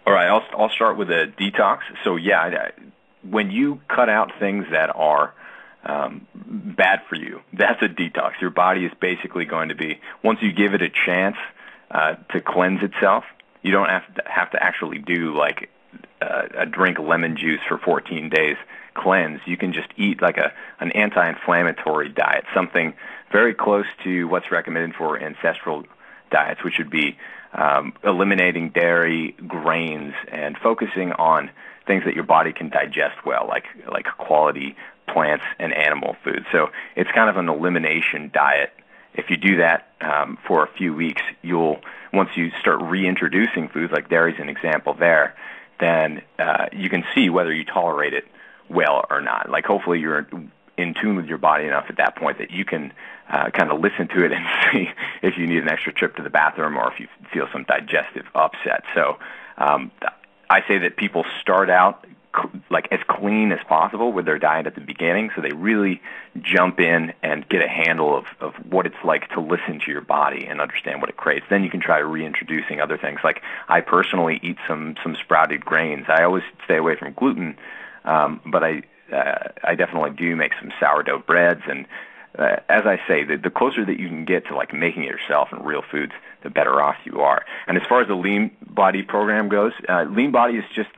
All right, I'll start with a detox. So yeah, when you cut out things that are bad for you, that's a detox. Your body is basically going to be, once you give it a chance to cleanse itself, you don't have to actually do a drink lemon juice for 14 days cleanse. You can just eat an anti-inflammatory diet, something very close to what's recommended for ancestral diets, which would be eliminating dairy, grains, and focusing on things that your body can digest well, like quality plants and animal foods. So it's kind of an elimination diet. If you do that for a few weeks, once you start reintroducing foods, like dairy is an example there, then you can see whether you tolerate it well or not. Hopefully you're in tune with your body enough at that point that you can kind of listen to it and see if you need an extra trip to the bathroom or if you feel some digestive upset. So I say that people start out as clean as possible with their diet at the beginning, so they really jump in and get a handle of what it's like to listen to your body and understand what it craves. Then you can try reintroducing other things. Like I personally eat some sprouted grains. I always stay away from gluten, but I definitely do make some sourdough breads. And as I say, the closer that you can get to making it yourself and real foods, the better off you are. And as far as the Lean Body program goes, Lean Body is just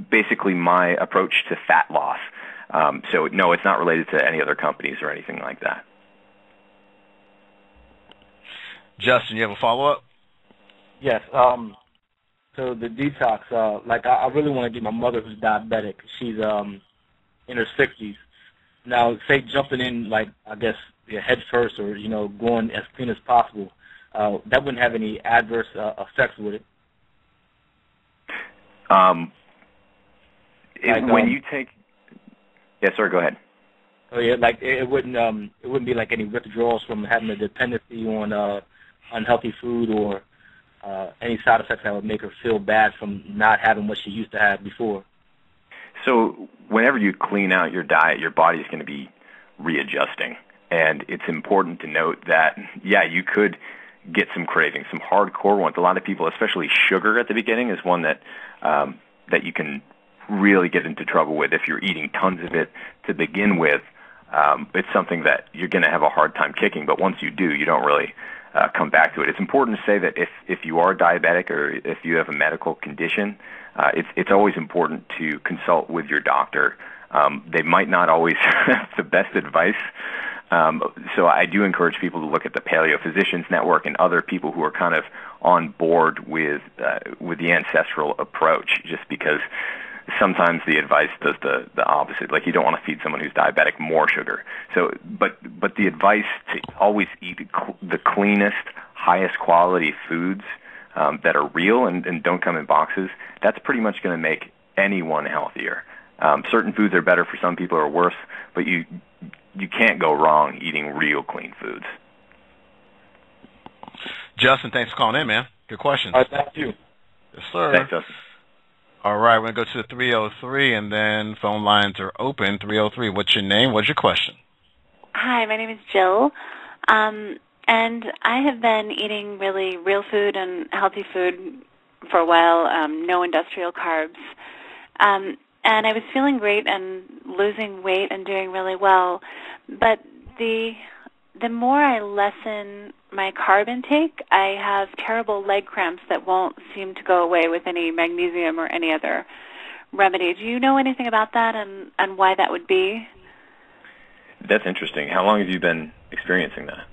basically my approach to fat loss. So no, it's not related to any other companies or anything like that. Justin, you have a follow-up? Yes. So the detox, I really want to get my mother who's diabetic. She's in her 60s. Now, say jumping in, head first or, going as clean as possible, that wouldn't have any adverse effects, would it? When you take... Yeah, sorry, go ahead. Oh, yeah, it wouldn't be any withdrawals from having a dependency on unhealthy food or any side effects that would make her feel bad from not having what she used to have before. So whenever you clean out your diet, your body is going to be readjusting. And it's important to note that, yeah, you could get some cravings, some hardcore ones. A lot of people, especially sugar at the beginning, is one that that you can really get into trouble with if you're eating tons of it to begin with. It's something that you're going to have a hard time kicking, but once you do, you don't really come back to it. It's important to say that if you are diabetic or if you have a medical condition, it's always important to consult with your doctor. They might not always have the best advice, so I do encourage people to look at the Paleo Physicians Network and other people who are kind of on board with the ancestral approach, just because sometimes the advice does the opposite. Like, you don't want to feed someone who's diabetic more sugar. So, but the advice to always eat the cleanest, highest quality foods that are real and don't come in boxes, that's pretty much going to make anyone healthier. Certain foods are better for some people or worse, but you can't go wrong eating real clean foods. Justin, thanks for calling in, man. Good questions. All right, thank you. Yes, sir. Thanks, Justin. All right, we're going to go to the 303, and then phone lines are open. 303, what's your name? What's your question? Hi, my name is Jill, and I have been eating really real food and healthy food for a while, no industrial carbs. And I was feeling great and losing weight and doing really well, but the more I lessen my carb intake, I have terrible leg cramps that won't seem to go away with any magnesium or any other remedy. Do you know anything about that and why that would be? That's interesting. How long have you been experiencing that?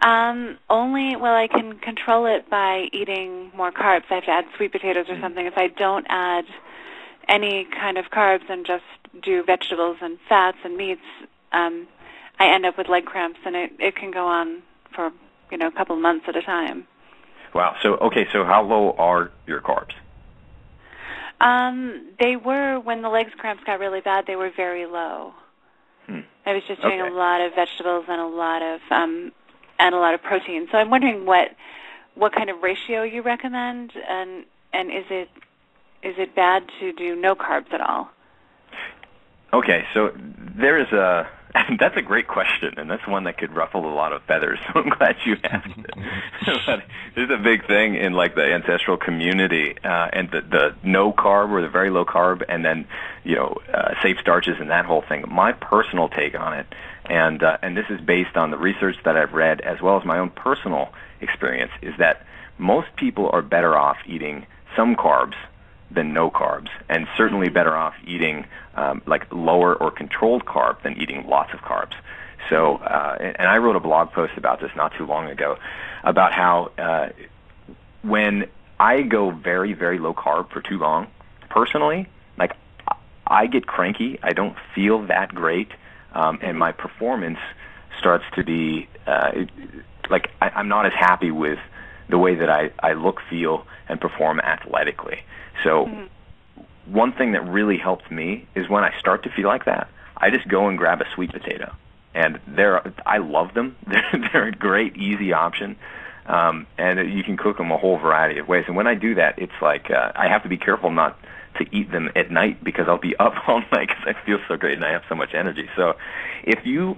I can control it by eating more carbs. I have to add sweet potatoes or something. If I don't add any kind of carbs and just do vegetables and fats and meats, I end up with leg cramps, and it can go on for, a couple of months at a time. Wow. So how low are your carbs? They were, when the legs cramps got really bad, they were very low. I was just doing a lot of vegetables and a lot of protein. So I'm wondering what kind of ratio you recommend, and is it bad to do no carbs at all? Okay, so there is that's a great question, and that's one that could ruffle a lot of feathers, so I'm glad you asked it. There's a big thing in like the ancestral community, and the no carb or the very low carb, and then safe starches and that whole thing. My personal take on it, and this is based on the research that I've read as well as my own personal experience, is that most people are better off eating some carbs than no carbs, and certainly better off eating like lower or controlled carb than eating lots of carbs. So, and I wrote a blog post about this not too long ago, about how when I go very, very low carb for too long, personally, like I get cranky, I don't feel that great, and my performance starts to be like I'm not as happy with the way that I look, feel, and perform athletically. So one thing that really helps me is when I start to feel like that, I just go and grab a sweet potato. And I love them. They're a great, easy option. And you can cook them a whole variety of ways. And when I do that, it's like I have to be careful not to eat them at night because I'll be up all night because I feel so great and I have so much energy. So if you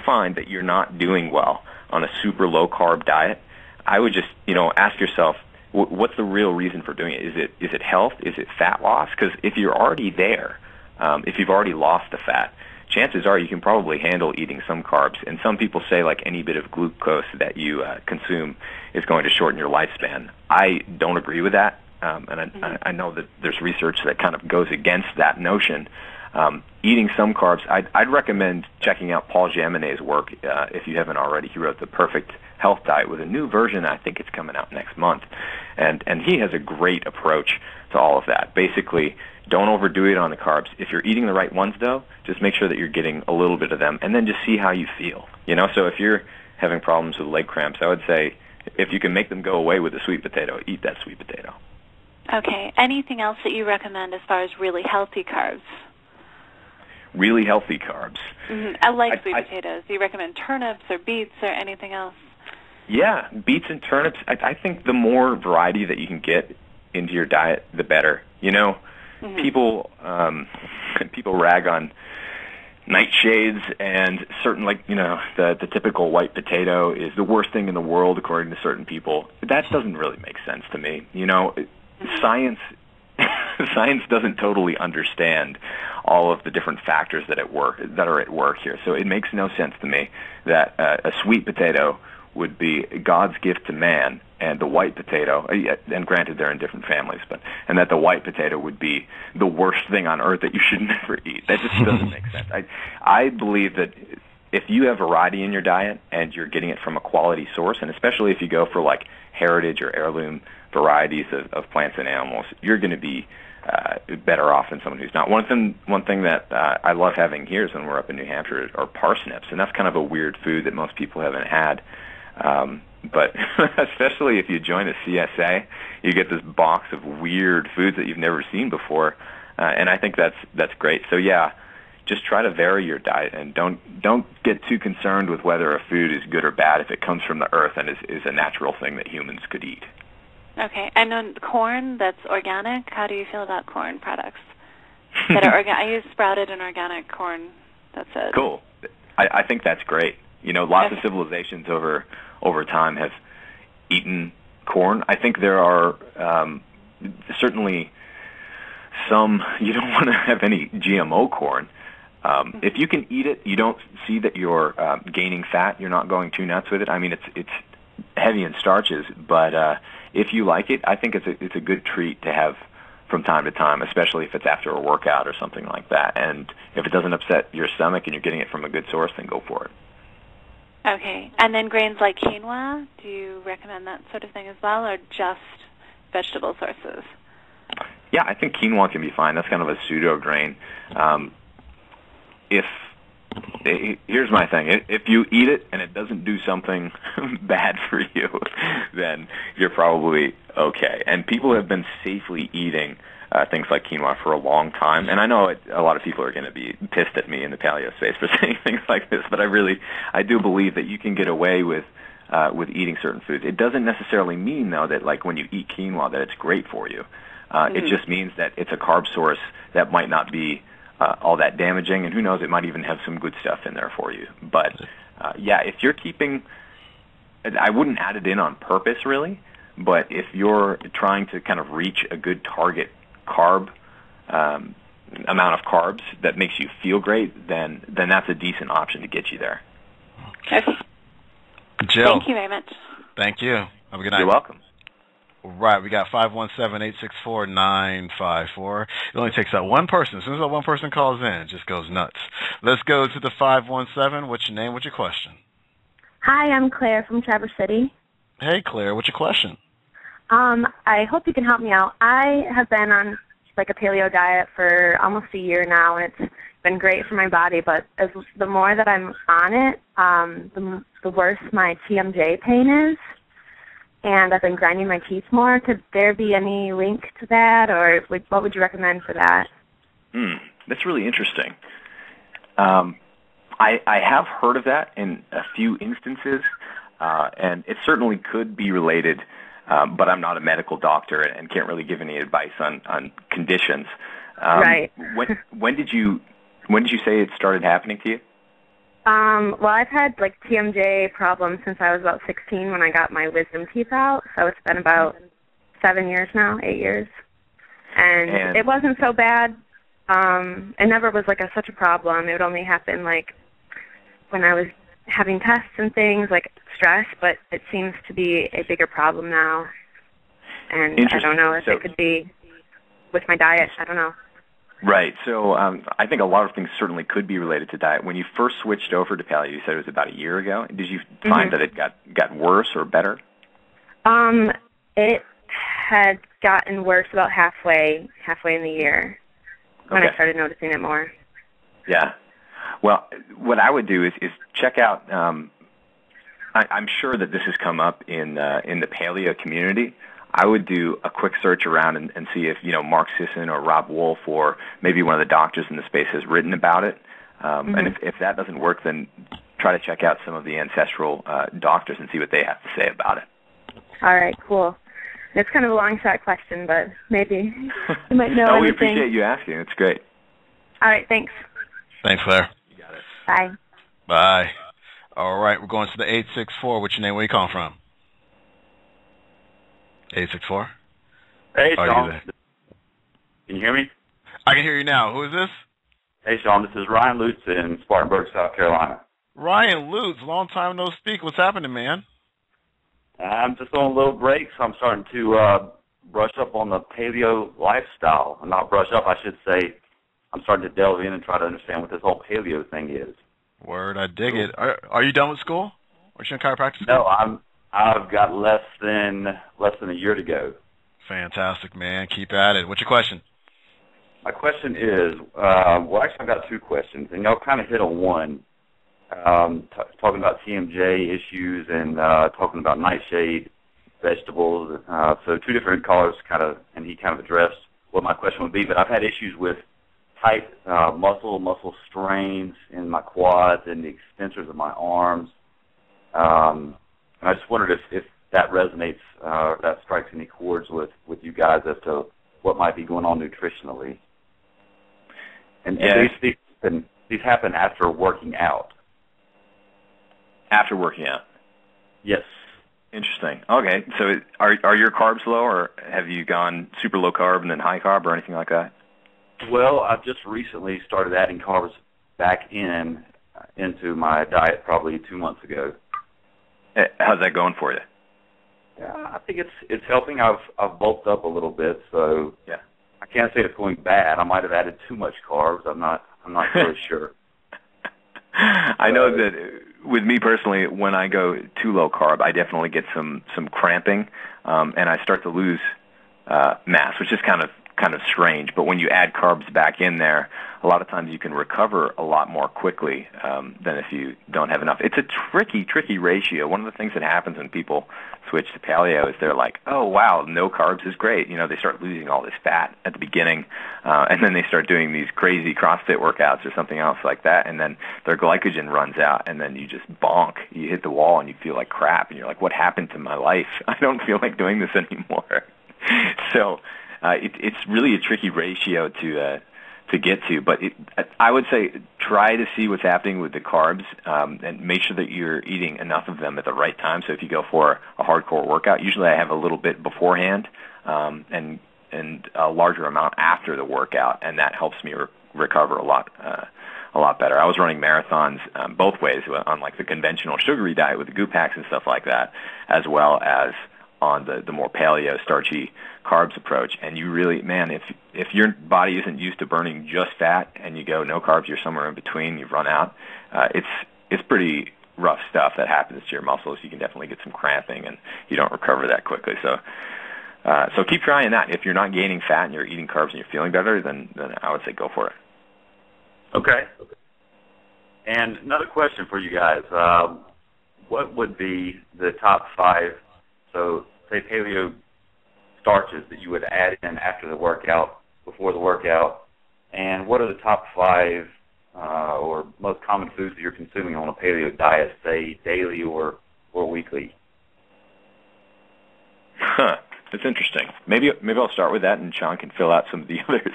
find that you're not doing well on a super low-carb diet, I would just ask yourself, what's the real reason for doing it? Is it health? Is it fat loss? Because if you're already there, if you've already lost the fat, chances are you can probably handle eating some carbs. And some people say like any bit of glucose that you consume is going to shorten your lifespan. I don't agree with that, and I know that there's research that kind of goes against that notion. Eating some carbs, I'd recommend checking out Paul Jaminet's work if you haven't already. He wrote The Perfect Health Diet with a new version. I think it's coming out next month, and he has a great approach to all of that. Basically, don't overdo it on the carbs. If you're eating the right ones, though, just make sure that you're getting a little bit of them, and then just see how you feel. So if you're having problems with leg cramps, I would say if you can make them go away with a sweet potato, eat that sweet potato. Okay. Anything else that you recommend as far as really healthy carbs? Really healthy carbs. I like sweet potatoes. Do you recommend turnips or beets or anything else? Yeah, beets and turnips. I think the more variety that you can get into your diet, the better. People rag on nightshades and certain, the typical white potato is the worst thing in the world according to certain people. That doesn't really make sense to me. Science doesn't totally understand all of the different factors that are at work here. So it makes no sense to me that a sweet potato would be God's gift to man, and the white potato, and granted they're in different families, and that the white potato would be the worst thing on earth that you should never eat. That just doesn't make sense. I believe that if you have variety in your diet and you're getting it from a quality source, and especially if you go for like heritage or heirloom varieties of plants and animals, you're going to be better off than someone who's not. One thing that I love having here is when we're up in New Hampshire are parsnips, and that's kind of a weird food that most people haven't had. But especially if you join a CSA, you get this box of weird foods that you've never seen before, and I think that's great. So yeah, just try to vary your diet, and don't get too concerned with whether a food is good or bad if it comes from the earth and is a natural thing that humans could eat. Okay. And on corn that's organic, how do you feel about corn products that are organic? I use sprouted and organic corn. That's it. Cool. I think that's great. Lots of civilizations over time have eaten corn. I think there are certainly some, you don't want to have any GMO corn. If you can eat it, you don't see that you're gaining fat. You're not going too nuts with it. I mean, it's heavy in starches, but if you like it, I think it's a good treat to have from time to time, especially if it's after a workout or something like that. And if it doesn't upset your stomach and you're getting it from a good source, then go for it. Okay. And then grains like quinoa, do you recommend that sort of thing as well, or just vegetable sources? Yeah, I think quinoa can be fine. That's kind of a pseudo grain. Here's my thing. If you eat it and it doesn't do something bad for you, then you're probably okay. And people have been safely eating things like quinoa for a long time. And I know a lot of people are going to be pissed at me in the paleo space for saying things like this, but I do believe that you can get away with eating certain foods. It doesn't necessarily mean, though, that like when you eat quinoa that it's great for you. It just means that it's a carb source that might not be all that damaging, and who knows, it might even have some good stuff in there for you. But, yeah, if you're keeping, I wouldn't add it in on purpose, really, but if you're trying to kind of reach a good target carb amount of carbs that makes you feel great, then that's a decent option to get you there. Okay. Jill. Thank you very much. Thank you. Have a good night. You're welcome. Right, we got 517-864-954. It only takes that one person. As soon as that one person calls in, it just goes nuts. Let's go to the 517. What's your name? What's your question? Hi, I'm Claire from Traverse City. Hey, Claire. What's your question? I hope you can help me out. I have been on like a paleo diet for almost a year now, and it's been great for my body. But the more that I'm on it, the worse my TMJ pain is. And I've been grinding my teeth more. Could there be any link to that, or what would you recommend for that? That's really interesting. I have heard of that in a few instances, and it certainly could be related, but I'm not a medical doctor and can't really give any advice on conditions. Right. When did you say it started happening to you? Well, I've had like TMJ problems since I was about 16 when I got my wisdom teeth out. So it's been about 8 years now. And it wasn't so bad. It never was like such a problem. It would only happen like when I was having tests and things, like stress, but it seems to be a bigger problem now. And I don't know if it could be with my diet. I don't know. Right. So I think a lot of things certainly could be related to diet. When you first switched over to paleo, you said it was about a year ago. Did you find that it got worse or better? It had gotten worse about halfway in the year when I started noticing it more. Yeah. Well, what I would do is check out. I'm sure that this has come up in the paleo community. I would do a quick search around and see if, Mark Sisson or Rob Wolf or maybe one of the doctors in the space has written about it. And if that doesn't work, then try to check out some of the ancestral doctors and see what they have to say about it. All right, cool. It's kind of a long shot question, but maybe you might know anything. We appreciate you asking. It's great. All right, thanks. Thanks, Claire. You got it. Bye. Bye. All right, we're going to the 864. What's your name? Where you calling from? 864? Hey, Sean. Can you hear me? I can hear you now. Who is this? Hey, Sean. This is Ryan Lutz in Spartanburg, South Carolina. Ryan Lutz. Long time no speak. What's happening, man? I'm just on a little break, so I'm starting to brush up on the paleo lifestyle. Not brush up, I should say. I'm starting to delve in and try to understand what this whole paleo thing is. Word, I dig it. Are you done with school? Are you in chiropractic school? No, I've got less than a year to go. Fantastic, man. Keep at it. What's your question? My question is, actually I've got two questions, and y'all kind of hit on one, talking about TMJ issues and talking about nightshade vegetables. So two different callers and he kind of addressed what my question would be, but I've had issues with tight muscle strains in my quads and the extensors of my arms. And I just wondered if that resonates, that strikes any chords with you guys as to what might be going on nutritionally. And these happen after working out. After working out? Yes. Interesting. Okay, so are your carbs low, or have you gone super low carb and then high carb or anything like that? Well, I've just recently started adding carbs back into my diet probably 2 months ago. How's that going for you? Yeah, I think it's helping. I've bulked up a little bit, so yeah. I can't say it's going bad. I might have added too much carbs. I'm not really sure. I know that with me personally, when I go too low carb, I definitely get some cramping, and I start to lose mass, which is kind of strange. But when you add carbs back in there, a lot of times you can recover a lot more quickly than if you don't have enough. It's a tricky ratio. One of the things that happens when people switch to paleo is they're like, oh, wow, no carbs is great. You know, they start losing all this fat at the beginning, and then they start doing these crazy CrossFit workouts or something else like that, and then their glycogen runs out, and then you just bonk. You hit the wall, and you feel like crap, and you're like, what happened to my life? I don't feel like doing this anymore. So it's really a tricky ratio to get to, but I would say try to see what's happening with the carbs and make sure that you're eating enough of them at the right time. So if you go for a hardcore workout, usually I have a little bit beforehand and a larger amount after the workout, and that helps me recover a lot better. I was running marathons both ways on like the conventional sugary diet with the goop packs and stuff like that, as well as on the more paleo, starchy carbs approach. And you really, man, if your body isn't used to burning just fat and you go no carbs, you're somewhere in between, you've run out, it's pretty rough stuff that happens to your muscles. You can definitely get some cramping, and you don't recover that quickly. So keep trying that. If you're not gaining fat and you're eating carbs and you're feeling better, then I would say go for it. Okay. And another question for you guys. What would be the top 5, so say paleo starches that you would add in after the workout, before the workout, and what are the top 5 or most common foods that you're consuming on a paleo diet, say daily or weekly? That's interesting. Maybe I'll start with that, and Sean can fill out some of the others.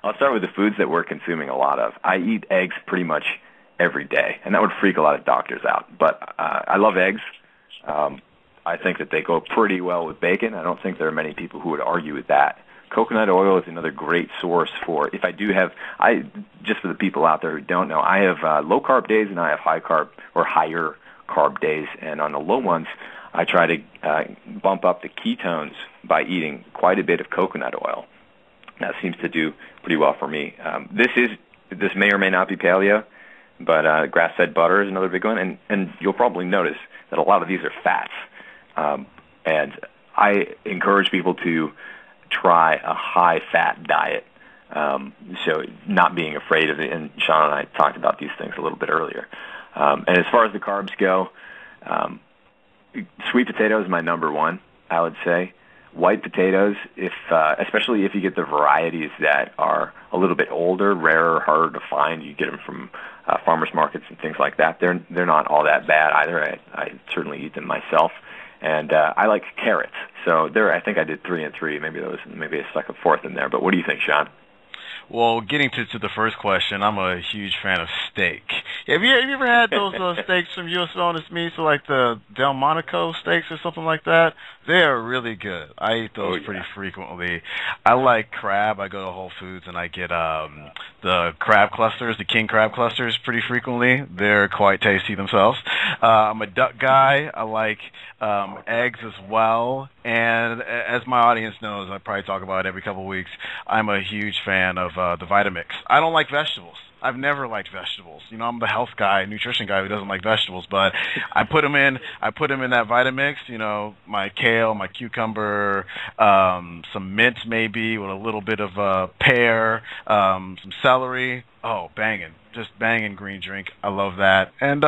I'll start with the foods that we're consuming a lot of. I eat eggs pretty much every day, and that would freak a lot of doctors out. But I love eggs. I think that they go pretty well with bacon. I don't think there are many people who would argue with that. Coconut oil is another great source for, if I do have, just for the people out there who don't know, I have low carb days and I have high carb or higher carb days. And on the low ones, I try to bump up the ketones by eating quite a bit of coconut oil. That seems to do pretty well for me. This may or may not be paleo, but grass-fed butter is another big one. And you'll probably notice that a lot of these are fats. And I encourage people to try a high-fat diet, so not being afraid of it. And Sean and I talked about these things a little bit earlier. And as far as the carbs go, sweet potato is my number one, I would say. White potatoes, especially if you get the varieties that are a little bit older, rarer, harder to find, you get them from farmers markets and things like that. They're not all that bad either. I certainly eat them myself. And I like carrots. So I think I did 3 and 3. Maybe I stuck a 4th in there. But what do you think, Sean? Well, getting to the first question, I'm a huge fan of steak. Have you ever had those steaks from U.S. Wellness Meats, so like the Delmonico steaks or something like that? They are really good. I eat those pretty frequently. I like crab. I go to Whole Foods and I get the crab clusters, the king crab clusters, pretty frequently. They're quite tasty themselves. I'm a duck guy. I like eggs as well. And as my audience knows, I probably talk about it every couple of weeks, I'm a huge fan of the Vitamix. I don't like vegetables. I've never liked vegetables. You know, I'm the health guy, nutrition guy who doesn't like vegetables, but I put them in that Vitamix, you know, my kale, my cucumber, some mint maybe with a little bit of pear, some celery. Oh, banging. Just banging green drink. I love that. And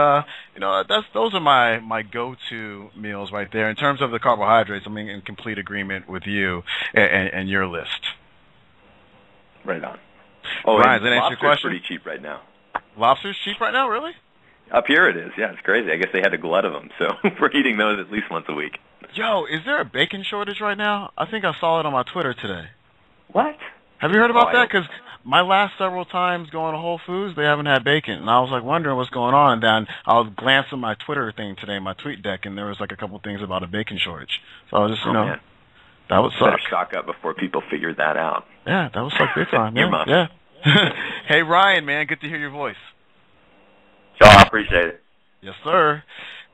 you know, those are my go-to meals right there. In terms of the carbohydrates, I'm in complete agreement with you and your list. Right on. Brian, does that answer your question? Pretty cheap right now. Lobster's cheap right now, really? Up here it is. Yeah, it's crazy. I guess they had a glut of them, so we're eating those at least once a week. Yo, is there a bacon shortage right now? I think I saw it on my Twitter today. What? Have you heard about that? Because my last several times going to Whole Foods, they haven't had bacon, and I was like wondering what's going on. And then I was glancing my Twitter thing today, my tweet deck, and there was like a couple things about a bacon shortage. So I was just, man. That would suck. Better stock up before people figure that out. Yeah, that was like big time. Yeah. Hey, Ryan, man, good to hear your voice. Sean, I appreciate it. Yes, sir.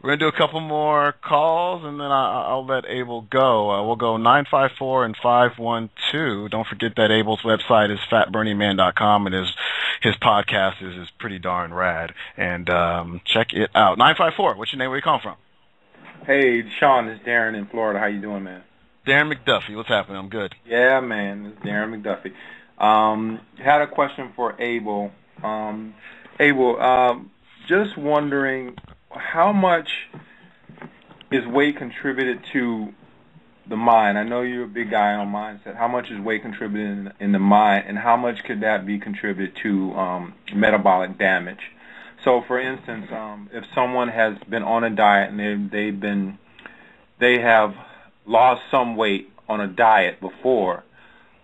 We're going to do a couple more calls, and then I'll let Abel go. We'll go 954 and 512. Don't forget that Abel's website is fatburningman.com, and his podcast is pretty darn rad. And check it out. 954, what's your name? Where you calling from? Hey, Sean, it's Darren in Florida. How you doing, man? Darren McDuffie. What's happening? I'm good. Yeah, man. It's Darren McDuffie. Had a question for Abel. Abel, just wondering how much is weight contributed to the mind? I know you're a big guy on mindset. How much is weight contributed in the mind, and how much could that be contributed to metabolic damage? So, for instance, if someone has been on a diet and they have lost some weight on a diet before,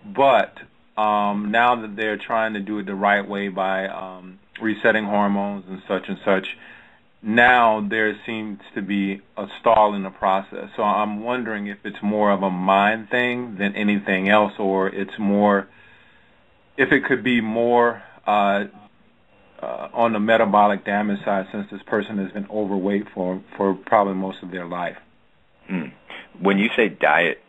but now that they're trying to do it the right way by resetting hormones and such, now there seems to be a stall in the process. So I'm wondering if it's more of a mind thing than anything else, or it's more, if it could be more on the metabolic damage side, since this person has been overweight for probably most of their life. When you say diet,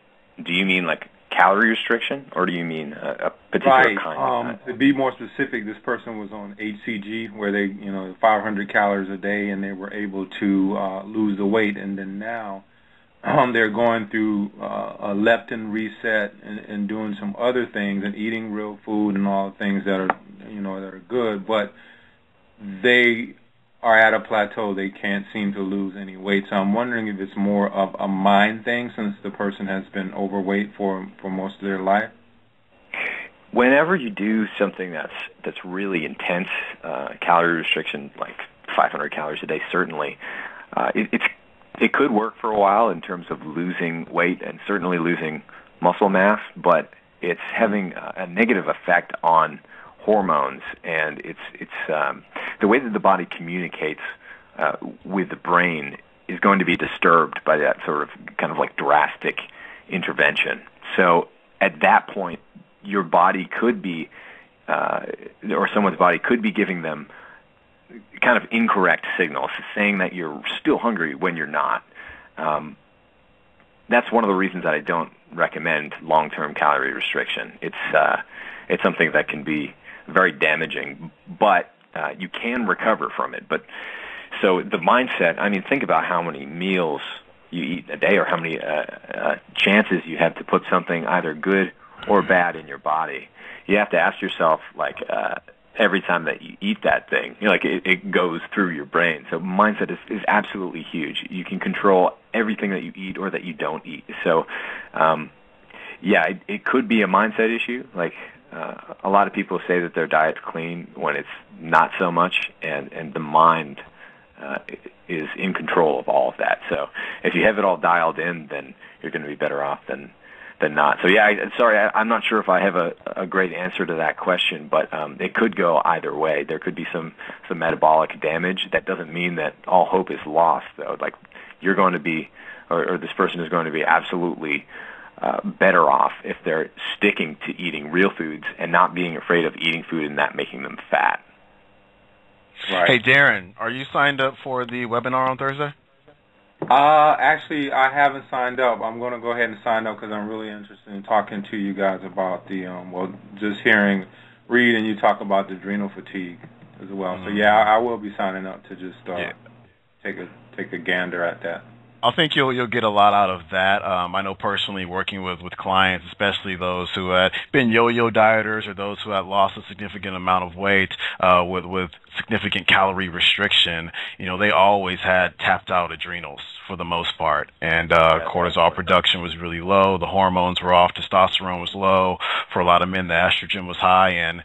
do you mean like calorie restriction, or do you mean a particular kind of diet? To be more specific, this person was on HCG, where they, 500 calories a day, and they were able to lose the weight, and then now they're going through a leptin reset and doing some other things and eating real food and all the things that are, that are good, but they are at a plateau. They can't seem to lose any weight. So I'm wondering if it's more of a mind thing, since the person has been overweight for most of their life. Whenever you do something that's really intense, calorie restriction, like 500 calories a day, certainly, it could work for a while in terms of losing weight and certainly losing muscle mass, but it's having a negative effect on hormones, and it's the way that the body communicates with the brain is going to be disturbed by that sort of kind of like drastic intervention. So at that point, your body could be, or someone's body could be giving them kind of incorrect signals, saying that you're still hungry when you're not. That's one of the reasons that I don't recommend long-term calorie restriction. It's something that can be very damaging, but you can recover from it. But so the mindset, I mean, think about how many meals you eat a day, or how many chances you have to put something either good or bad in your body. You have to ask yourself, like, every time that you eat that thing, it goes through your brain. So mindset is absolutely huge. You can control everything that you eat or that you don't eat. So, it could be a mindset issue. Like, a lot of people say that their diet's clean when it's not so much, and the mind is in control of all of that. So if you have it all dialed in, then you're going to be better off than not. So I'm not sure if I have a great answer to that question, but it could go either way. There could be some metabolic damage. That doesn't mean that all hope is lost, though. Like, you're going to be, or this person is going to be absolutely better off if they're sticking to eating real foods and not being afraid of eating food and not making them fat. Right. Hey, Darren, are you signed up for the webinar on Thursday? Actually, I haven't signed up. I'm going to go ahead and sign up because I'm really interested in talking to you guys about the, just reading you talk about the adrenal fatigue as well. Mm-hmm. So, I will be signing up to just take a gander at that. I think you'll get a lot out of that. I know personally, working with clients, especially those who had been yo-yo dieters or those who had lost a significant amount of weight, with significant calorie restriction, they always had tapped out adrenals for the most part, and cortisol production was really low. The hormones were off. Testosterone was low. For a lot of men, the estrogen was high, and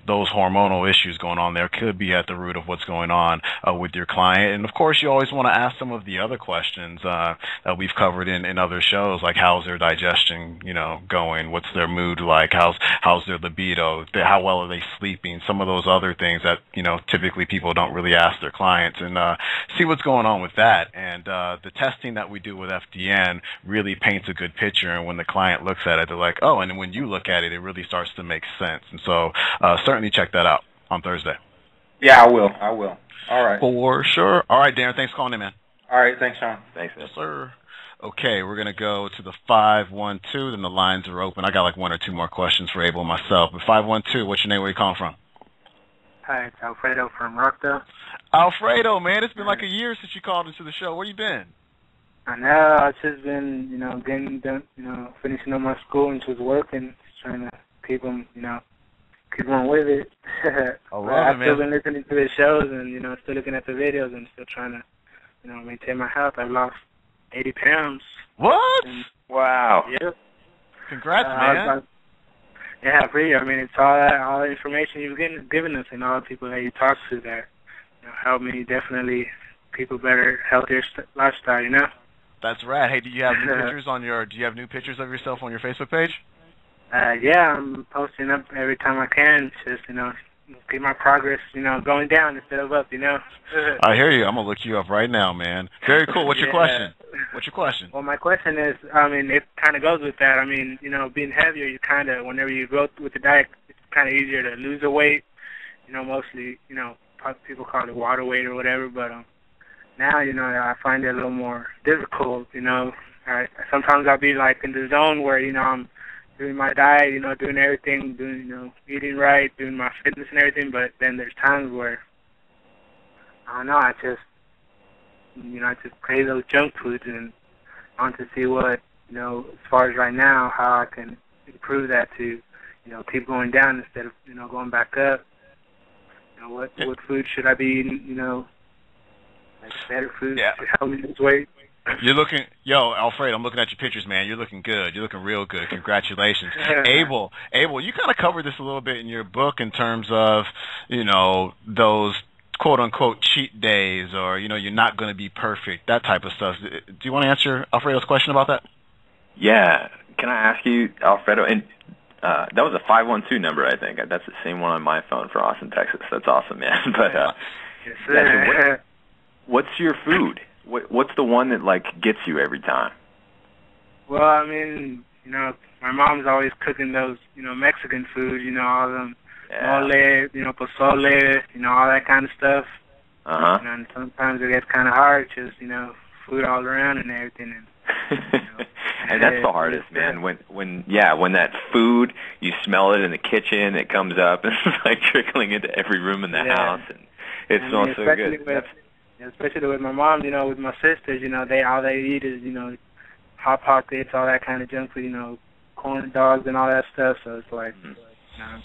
those hormonal issues going on there could be at the root of what's going on with your client. And of course, you always want to ask some of the other questions that we've covered in other shows, like how's their digestion, going? What's their mood like? How's their libido? How well are they sleeping? Some of those other things that typically people don't really ask their clients, and see what's going on with that. And the testing that we do with FDN really paints a good picture, and when the client looks at it, they're like, oh, and when you look at it, it really starts to make sense. And so certainly check that out on Thursday. Yeah, I will. All right. For sure. All right, Darren, thanks for calling in, man. All right, thanks, Sean. Thanks, yes, sir. Okay, we're going to go to the 512, then the lines are open. I got like one or two more questions for Abel and myself. But 512, what's your name? Where you calling from? Hi, it's Alfredo from Rockdale. Alfredo, man, it's been like a year since you called into the show. Where you been? I know. I've just been, getting done, finishing up my school and just working, just trying to keep them, keep on with it. I've still been listening to the shows and, still looking at the videos and still trying to, maintain my health. I've lost 80 pounds. What? And, wow. Yep. Congrats, man. Yeah, pretty. I mean, it's all the information you've given us and all the people that you talk to that help me definitely keep a better, healthier lifestyle. That's right. Hey, do you have new pictures Do you have new pictures of yourself on your Facebook page? Yeah, I'm posting up every time I can. Just keep my progress, going down instead of up. I hear you. I'm gonna look you up right now, man. Very cool. What's your question? Well, my question is, it kind of goes with that. Being heavier, you kind of, whenever you go with the diet, it's kind of easier to lose the weight. Mostly, people call it water weight or whatever. But now, I find it a little more difficult. Sometimes I'll be like in the zone where, I'm doing my diet, doing everything, eating right, doing my fitness and everything. But then there's times where, I don't know, I just crave those junk foods, and I want to see what, as far as right now, how I can improve that to, keep going down instead of, going back up. What food should I be eating, like better food to help me lose weight? You're looking, Alfred, I'm looking at your pictures, man. You're looking good. You're looking real good. Congratulations. Abel, you kind of covered this a little bit in your book in terms of, those quote-unquote cheat days or, you're not going to be perfect, that type of stuff. Do you want to answer Alfredo's question about that? Yeah. Can I ask you, Alfredo, and that was a 512 number, I think. That's the same one on my phone for Austin, Texas. That's awesome, man. But yes, sir. What's your food? What's the one that, gets you every time? Well, my mom's always cooking those, Mexican food, all them mole, pozole, all that kind of stuff. Uh-huh. And sometimes it gets kind of hard, just, food all around and everything. And that's the hardest, man. When that food, you smell it in the kitchen, it comes up, and it's like trickling into every room in the house, and it smells so good. Especially with my mom, with my sisters, all they eat is, Hot Pockets, all that kind of junk food, corn dogs and all that stuff. So it's like,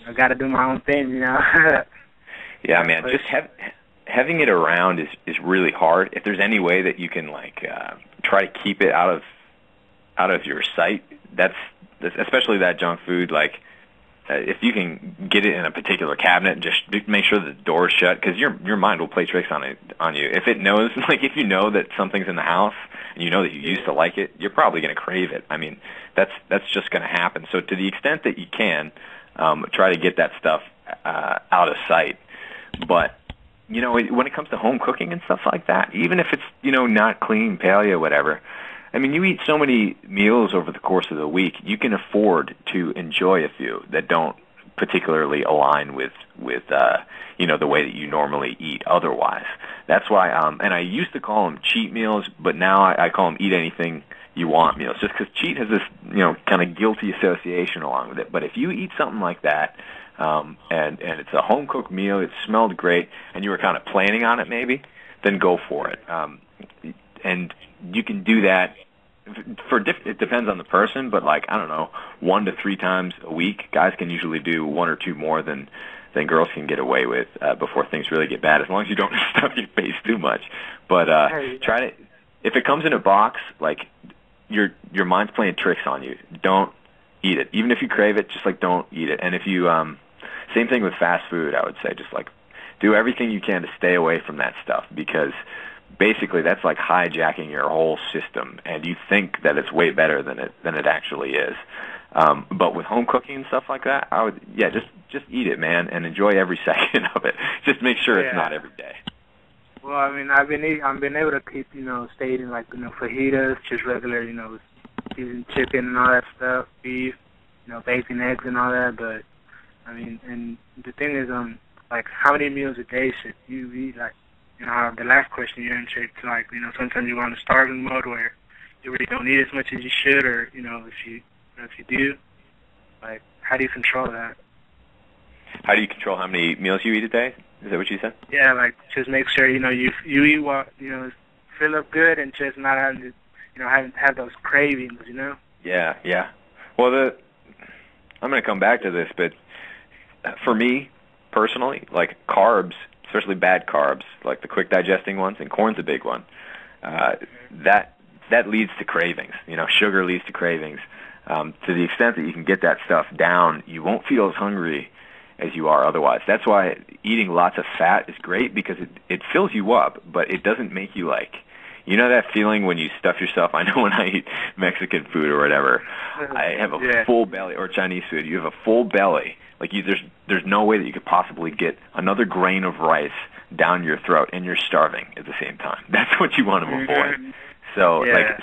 I got to do my own thing, Yeah, man. Just having it around is really hard. If there's any way that you can try to keep it out of your sight, that's especially that junk food. If you can get it in a particular cabinet, and just make sure the door's shut, because your mind will play tricks on you. If it knows, if you know that something's in the house and you know that you used to like it, you're probably going to crave it. That's just going to happen. So to the extent that you can, try to get that stuff out of sight. But when it comes to home cooking and stuff like that, even if it's not clean, paleo, whatever. You eat so many meals over the course of the week, you can afford to enjoy a few that don't particularly align with the way that you normally eat otherwise. That's why, and I used to call them cheat meals, but now I call them eat anything you want meals, just because cheat has this, kind of guilty association along with it. But if you eat something like that, and it's a home-cooked meal, it smelled great, and you were kind of planning on it maybe, then go for it. And you can do that it depends on the person, but 1 to 3 times a week. Guys can usually do 1 or 2 more than than girls can get away with before things really get bad, as long as you don't stuff your face too much. But try to, if it comes in a box, like your mind's playing tricks on you, don't eat it. Even if you crave it, just like don't eat it. And if you, same thing with fast food, I would say, just like do everything you can to stay away from that stuff, because basically that's like hijacking your whole system, and you think that it's way better than it actually is. But with home cooking and stuff like that, I would, just eat it, man, and enjoy every second of it. Just make sure it's not every day. Well, I mean, I've been able to keep, stay eating like, fajitas, just regular, seasoned chicken and all that stuff, beef, bacon, eggs and all that. But I mean, and the thing is, like, how many meals a day should you eat? Like, the last question you answered, like, sometimes you go into starving mode where you really don't eat as much as you should, or if you do, like, how do you control that? How do you control how many meals you eat a day? Is that what you said? Yeah, like, just make sure, you eat what, fill up good, and just not having to, have those cravings, Yeah. Well, I'm going to come back to this, but for me, personally, like carbs, especially bad carbs, like the quick digesting ones, and corn's a big one, that leads to cravings. Sugar leads to cravings. To the extent that you can get that stuff down, you won't feel as hungry as you are otherwise. That's why eating lots of fat is great, because it fills you up, but it doesn't make you like, that feeling when you stuff yourself. I know when I eat Mexican food or whatever, I have a full belly, or Chinese food, you have a full belly. Like there's no way that you could possibly get another grain of rice down your throat, and you're starving at the same time. That's what you want to avoid. So like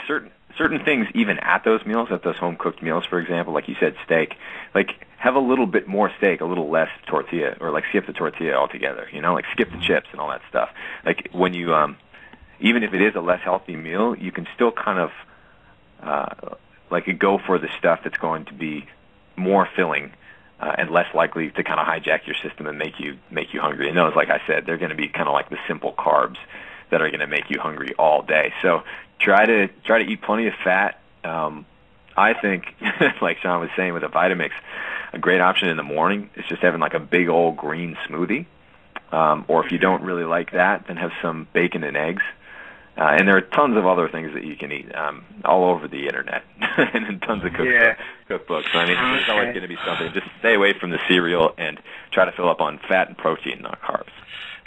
certain things, even at those meals, at those home cooked meals, for example, like you said, steak, like have a little bit more steak, a little less tortilla, or like skip the tortilla altogether. Like skip the chips and all that stuff. Like when you even if it is a less healthy meal, you can still kind of like go for the stuff that's going to be more filling and less likely to kind of hijack your system and make you hungry. And those, like I said, they're going to be kind of like the simple carbs that are going to make you hungry all day. So try to eat plenty of fat. I think, like Sean was saying with a Vitamix, a great option in the morning is just having like a big old green smoothie. Or if you don't really like that, then have some bacon and eggs. And there are tons of other things that you can eat all over the internet and tons of cookbooks. I mean, there's always going to be something. Just stay away from the cereal and try to fill up on fat and protein, not carbs.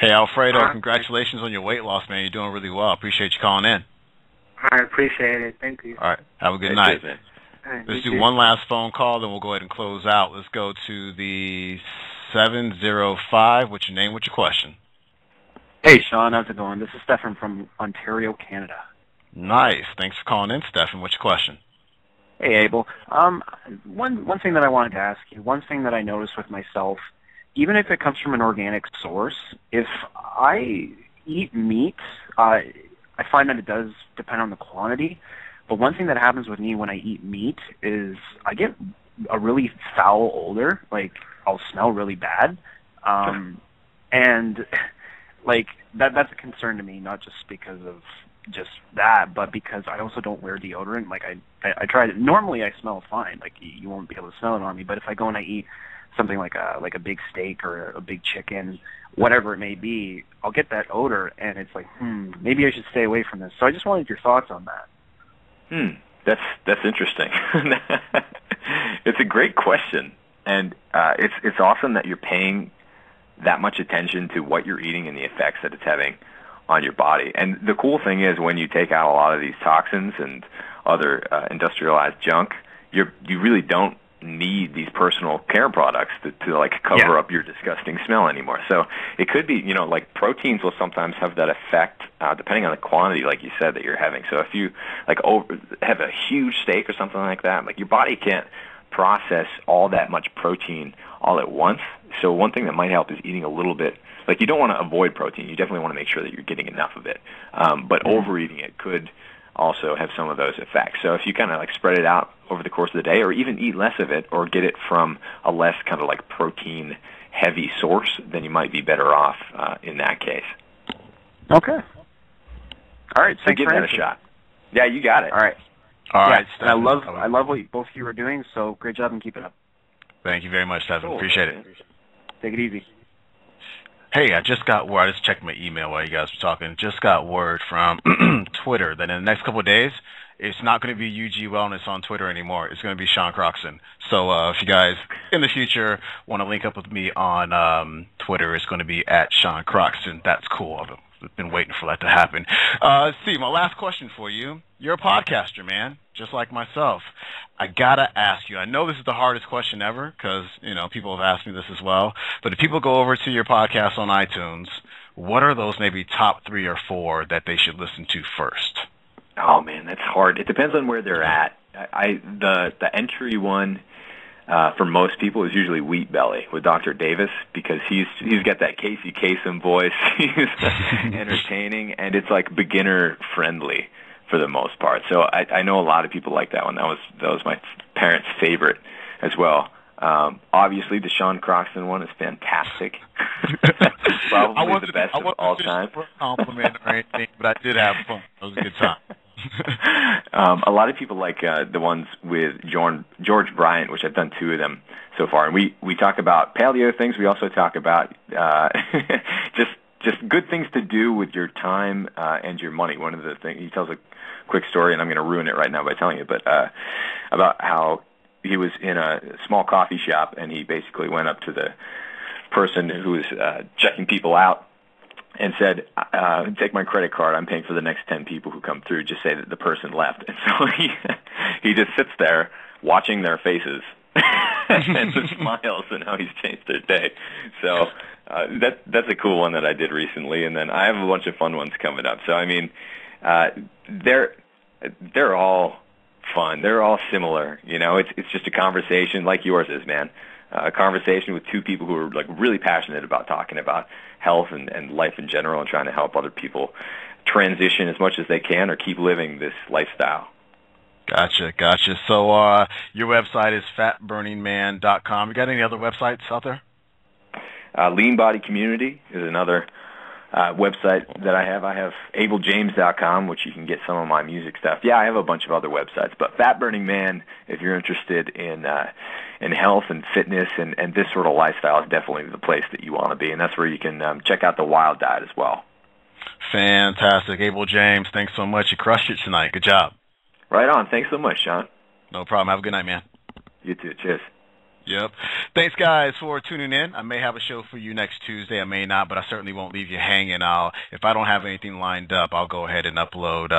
Hey, Alfredo, congratulations on your weight loss, man. You're doing really well. Appreciate you calling in. I appreciate it. Thank you. All right. Have a good night. Man. Let's do one last phone call, then we'll go ahead and close out. Let's go to the 705. What's your name? What's your question? Hey, Sean. How's it going? This is Stefan from Ontario, Canada. Nice. Thanks for calling in, Stefan. What's your question? Hey, Abel. One thing that I wanted to ask you, one thing that I noticed with myself, even if it comes from an organic source, if I eat meat, I find that it does depend on the quantity. But one thing that happens with me when I eat meat is I get a really foul odor. Like, I'll smell really bad. And, like, that's a concern to me, not just because of just that, but because I also don't wear deodorant. Like, I try to, normally I smell fine. Like, you won't be able to smell it on me. But if I go and I eat something like a big steak or a big chicken, whatever it may be, I'll get that odor, and it's like, maybe I should stay away from this. So I just wanted your thoughts on that. That's interesting. It's a great question, and it's awesome that you're paying that much attention to what you're eating and the effects that it's having on your body. And the cool thing is, when you take out a lot of these toxins and other industrialized junk, you really don't need these personal care products to like cover up your disgusting smell anymore. So it could be, like proteins will sometimes have that effect depending on the quantity, like you said, that you're having. So if you like have a huge steak or something like that, like your body can't process all that much protein all at once. So one thing that might help is eating a little bit. Like, you don't want to avoid protein. You definitely want to make sure that you're getting enough of it. But overeating it could also have some of those effects. So if you kind of like spread it out over the course of the day, or even eat less of it, or get it from a less kind of like protein heavy source, then you might be better off in that case. Okay. All right. So give that a shot. Yeah, you got it. All right. All right. And I love what both of you are doing. So great job and keep it up. Thank you very much, Stephen. Cool. Appreciate it. Take it easy. Hey, I just got word. I just checked my email while you guys were talking. Just got word from Twitter that in the next couple of days, it's not going to be UG Wellness on Twitter anymore. It's going to be Sean Croxton. So if you guys in the future want to link up with me on Twitter, it's going to be at Sean Croxton. That's cool. I've been waiting for that to happen. Steve, my last question for you. You're a podcaster, man, just like myself. I got to ask you, I know this is the hardest question ever because, people have asked me this as well, but if people go over to your podcast on iTunes, what are those maybe top 3 or 4 that they should listen to first? Oh, man, that's hard. It depends on where they're at. The entry one for most people is usually Wheat Belly with Dr. Davis because he's got that Casey Kasem voice. He's entertaining, and it's like beginner friendly for the most part. So I know a lot of people like that one. That was my parents' favorite as well. Obviously, the Sean Croxton one is fantastic. Probably the best of all time. Compliment or anything, but I did have fun. It was a good time. A lot of people like the ones with George Bryant, which I've done 2 of them so far. And we talk about paleo things. We also talk about just good things to do with your time and your money. One of the things, he tells a quick story, and I'm going to ruin it right now by telling you, but about how he was in a small coffee shop, and he basically went up to the person who was checking people out and said, take my credit card. I'm paying for the next 10 people who come through. Just say that the person left. And so he just sits there watching their faces and just smiles and how he's changed their day. So that's a cool one that I did recently. And then I have a bunch of fun ones coming up. So, I mean, they're all fun. They're all similar. It's just a conversation like yours is, man. A conversation with 2 people who are like really passionate about talking about health and life in general and trying to help other people transition as much as they can or keep living this lifestyle. Gotcha. So your website is fatburningman.com. You got any other websites out there? Lean Body Community is another website that I have. I have abeljames.com, which you can get some of my music stuff. Yeah, I have a bunch of other websites, but Fat Burning Man, if you're interested in health and fitness and this sort of lifestyle, is definitely the place that you want to be, and that's where you can check out the Wild Diet as well. Fantastic. Abel James, thanks so much. You crushed it tonight. Good job. Right on. Thanks so much, Sean. No problem. Have a good night, man. You too. Cheers. Yep. Thanks, guys, for tuning in. I may have a show for you next Tuesday. I may not, but I certainly won't leave you hanging. If I don't have anything lined up, I'll go ahead and upload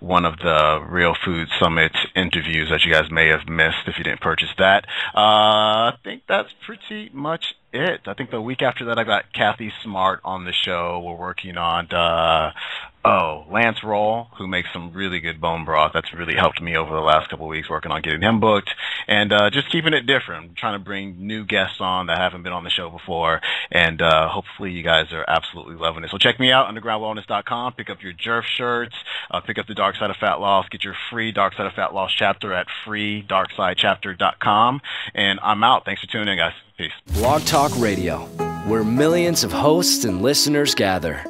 one of the Real Food Summit interviews that you guys may have missed if you didn't purchase that. I think that's pretty much it. I think the week after that, I got Kathy Smart on the show. We're working on Lance Roll, who makes some really good bone broth. That's really helped me over the last couple of weeks, working on getting him booked and just keeping it different. I'm trying to bring new guests on that haven't been on the show before, and hopefully you guys are absolutely loving it. So check me out, undergroundwellness.com. Pick up your Jerf shirts. Pick up the Dark Side of Fat Loss. Get your free Dark Side of Fat Loss chapter at freedarksidechapter.com. And I'm out. Thanks for tuning in, guys. Peace. Blog Talk Radio, where millions of hosts and listeners gather.